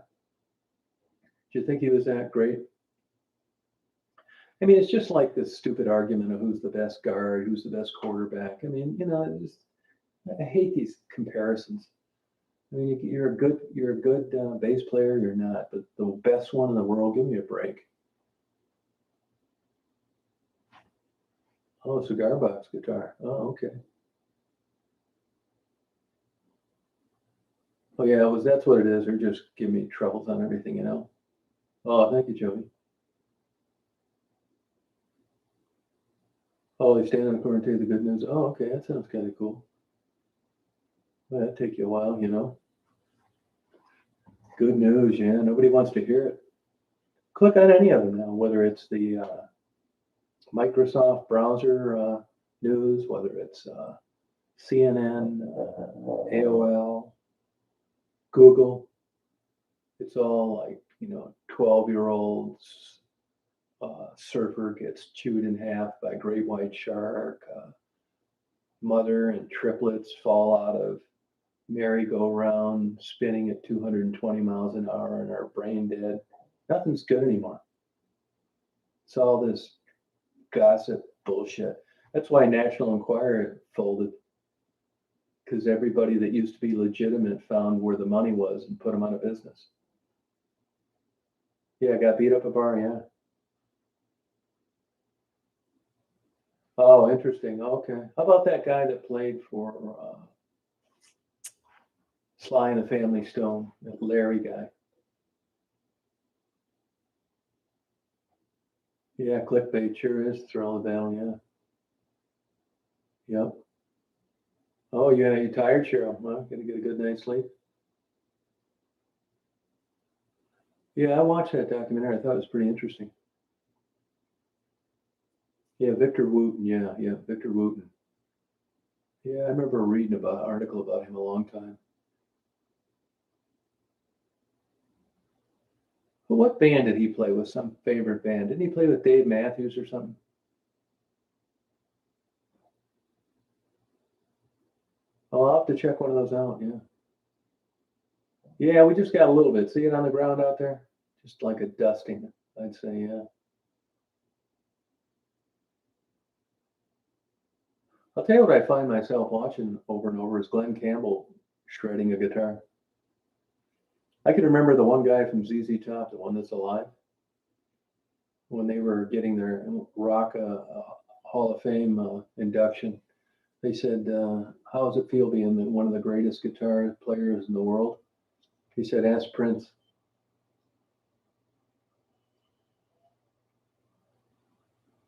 you think he was that great? I mean, it's just like this stupid argument of who's the best guard, who's the best quarterback. I mean, you know, I hate these comparisons. I mean, you're a good bass player. You're not, but the best one in the world. Give me a break. Oh, cigar box guitar. Oh, okay. Oh yeah, that's what it is. They're just giving me troubles on everything, you know. Oh, thank you, Jody. Oh, they stand in the corner and tell you the good news. Oh, okay, that sounds kind of cool. Well, that'd take you a while, you know. Good news, yeah. Nobody wants to hear it. Click on any of them now, whether it's the Microsoft browser news, whether it's CNN, AOL, Google. It's all like, you know, 12-year-olds surfer gets chewed in half by great white shark. Mother and triplets fall out of merry-go-round spinning at 220 miles an hour and are brain dead. Nothing's good anymore. It's all this gossip bullshit. That's why National Enquirer folded, because everybody that used to be legitimate found where the money was and put them out of business. Yeah, got beat up a bar, yeah. Oh, interesting. Okay. How about that guy that played for Sly and the Family Stone, that Larry guy? Yeah, clickbait sure is throwing the battle, yeah. Yep. Oh, yeah, you tired, Cheryl? Well, gonna get a good night's sleep? Yeah, I watched that documentary. I thought it was pretty interesting. Yeah, Victor Wooten. Yeah, Victor Wooten. Yeah, I remember reading about an article about him a long time. But what band did he play with? Some favorite band? Didn't he play with Dave Matthews or something? Oh, I'll have to check one of those out. Yeah. Yeah, we just got a little bit. See it on the ground out there? Just like a dusting, I'd say. Yeah. I'll tell you what I find myself watching over and over is Glenn Campbell shredding a guitar. I can remember the one guy from ZZ Top, the one that's alive, when they were getting their Rock Hall of Fame induction. They said, "How does it feel being one of the greatest guitar players in the world?" He said, "Ask Prince."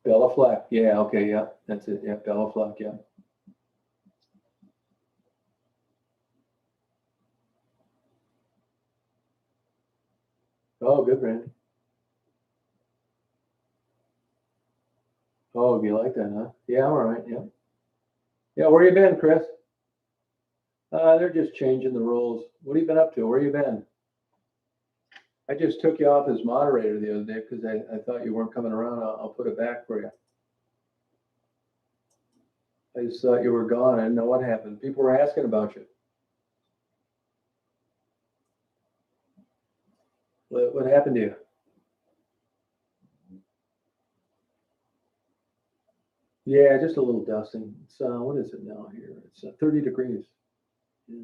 Bella Fleck. Yeah. Okay. Yeah. That's it. Yeah. Bella Fleck. Yeah. Oh, good, Randy. Oh, you like that, huh? Yeah. All right. Yeah. Yeah. Where you been, Chris? They're just changing the rules. What have you been up to? Where you been? I just took you off as moderator the other day because I thought you weren't coming around. I'll put it back for you. I just thought you were gone. I didn't know what happened. People were asking about you. What happened to you? Yeah, just a little dusting. It's what is it now here? It's 30 degrees. Yeah.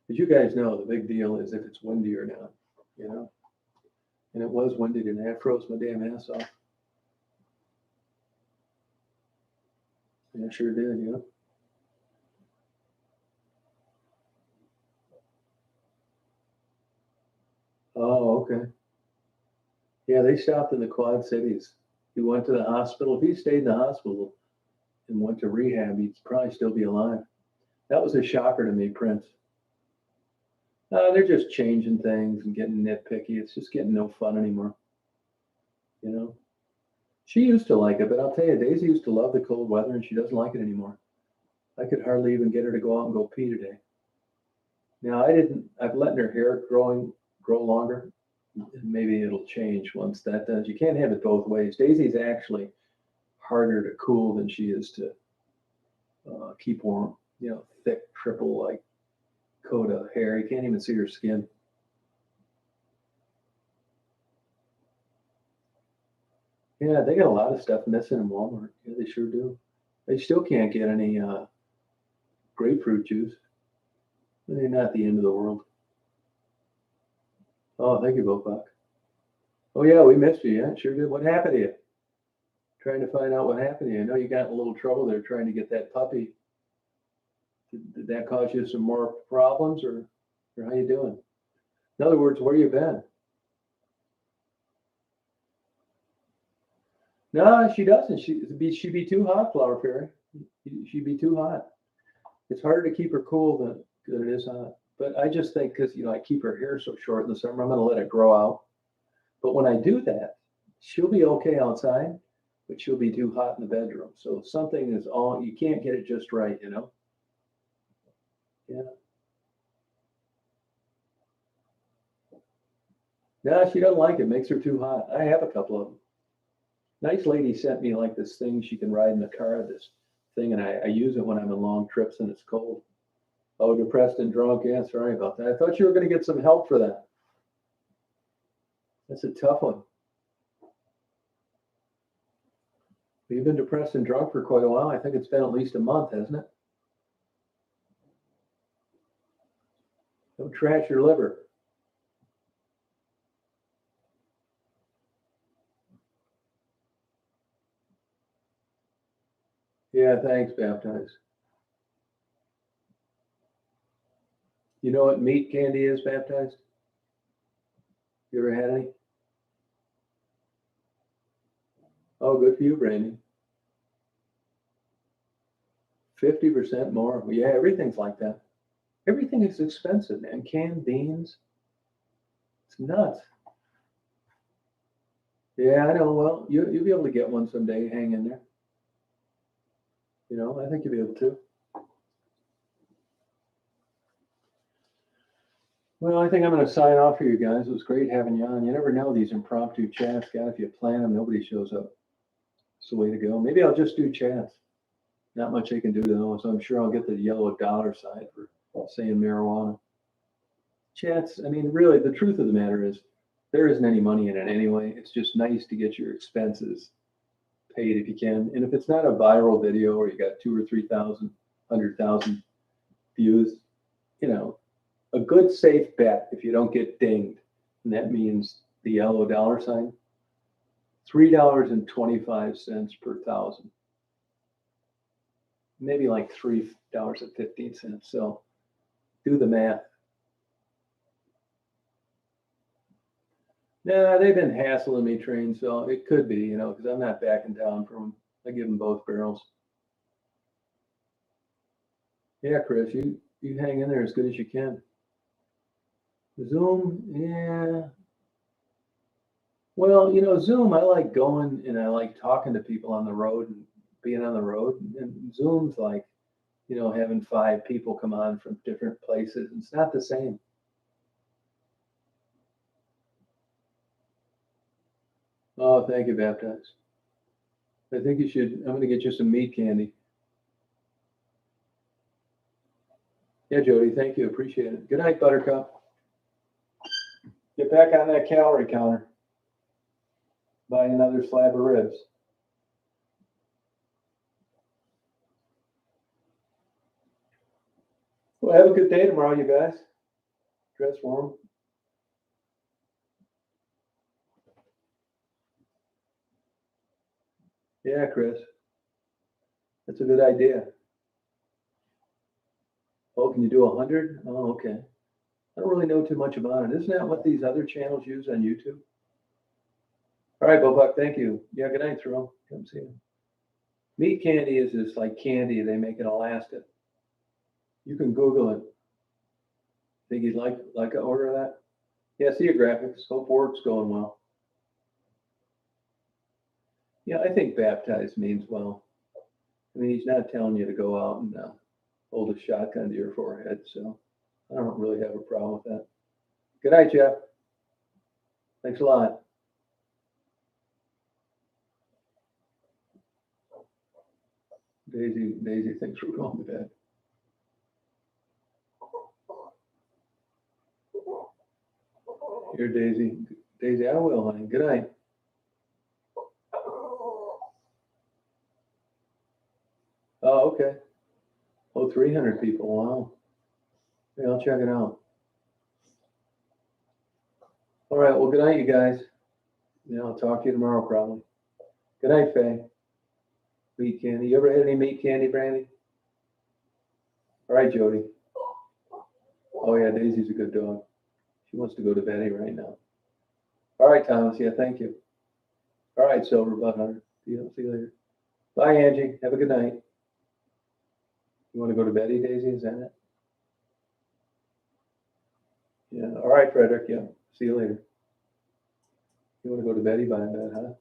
But you guys know the big deal is if it's windy or not, you know. And it was windy today. I froze my damn ass off. Yeah, I sure did. Yeah. Oh, okay. Yeah, they stopped in the Quad Cities. He went to the hospital. If he stayed in the hospital and went to rehab, he'd probably still be alive. That was a shocker to me, Prince. They're just changing things and getting nitpicky. It's just getting no fun anymore. You know, she used to like it, but I'll tell you, Daisy used to love the cold weather, and she doesn't like it anymore. I could hardly even get her to go out and go pee today. Now I didn't. I've letting her hair grow longer. Maybe it'll change once that does. You can't have it both ways. Daisy's actually harder to cool than she is to keep warm. You know, thick triple like coat of hair. You can't even see her skin. Yeah, they got a lot of stuff missing in Walmart. Yeah, they sure do. They still can't get any grapefruit juice. They're not the end of the world. Oh, thank you, Bopak. Oh yeah, we missed you. Yeah, sure did. What happened to you? Trying to find out what happened to you. I know you got in a little trouble there trying to get that puppy. Did that cause you some more problems, or how you doing? In other words, where you been? No, she doesn't. She'd be too hot, Flower Fairy. She'd be too hot. It's harder to keep her cool than it is hot. But I just think because I keep her hair so short in the summer, I'm going to let it grow out. But when I do that, she'll be okay outside, but she'll be too hot in the bedroom. So something is all you can't get it just right. Yeah. No, she doesn't like it. Makes her too hot. I have a couple of them. Nice lady sent me like this thing she can ride in the car. This thing, and I use it when I'm on long trips and it's cold. Oh, depressed and drunk. Yeah, sorry about that. I thought you were going to get some help for that. That's a tough one. You've been depressed and drunk for quite a while. I think it's been at least a month, hasn't it? Don't trash your liver. Yeah, thanks, baptized. You know what meat candy is, baptized? You ever had any? Oh, good for you, Brandy. 50% more. Well, yeah, everything's like that. Everything is expensive, man. Canned beans. It's nuts. Yeah, I know. Well, you'll be able to get one someday. Hang in there. I think you'll be able to. Well, I think I'm going to sign off for you guys. It was great having you on. You never know these impromptu chats. God, if you plan them, nobody shows up. It's the way to go. Maybe I'll just do chats. Not much I can do to those. I'm sure I'll get the yellow dollar sign for saying marijuana. Chats, I mean, really, the truth of the matter is there isn't any money in it anyway. It's just nice to get your expenses paid if you can. And if it's not a viral video or you got 2 or 3,000, 100,000 views, you know, a good safe bet if you don't get dinged, and that means the yellow dollar sign, $3.25 per thousand, maybe like $3.15. So do the math. Nah, they've been hassling me, Train, so it could be, you know, because I'm not backing down from them. I give them both barrels. Yeah, Chris, you hang in there as good as you can. Zoom, yeah. Well, you know, Zoom, I like going and I like talking to people on the road and being on the road. And Zoom's like, you know, having 5 people come on from different places. It's not the same. Oh, thank you, Baptized. I think you should, I'm going to get you some meat candy. Yeah, Jody, thank you. Appreciate it. Good night, Buttercup. Get back on that calorie counter. Buy another slab of ribs. Well, have a good day tomorrow, you guys. Dress warm. Yeah, Chris. That's a good idea. Oh, can you do 100? Oh, okay. I don't really know too much about it. Isn't that what these other channels use on YouTube? All right, Bobuck, thank you. Yeah, good night, Thrill. Come see you. Meat candy is this like candy they make in Alaska. You can Google it. Think you'd like to order that? Yeah, see your graphics. Hope work's going well. Yeah, I think baptized means well. I mean, he's not telling you to go out and hold a shotgun to your forehead, so I don't really have a problem with that. Good night, Jeff. Thanks a lot. Daisy thinks we're going to bed. Here, Daisy. Daisy, I will, honey. Good night. Oh, okay. Oh, 300 people. Wow. Yeah, I'll check it out. All right. Well, good night, you guys. Yeah, I'll talk to you tomorrow, probably. Good night, Faye. Meat candy. You ever had any meat candy, Brandy? All right, Jody. Oh, yeah, Daisy's a good dog. She wants to go to bed right now. All right, Thomas. Yeah, thank you. All right, Silver Butt Hunter. See you later. Bye, Angie. Have a good night. You want to go to bed, Daisy? Is that it? Yeah. All right, Frederick. Yeah. See you later. You want to go to bed? By bed, huh?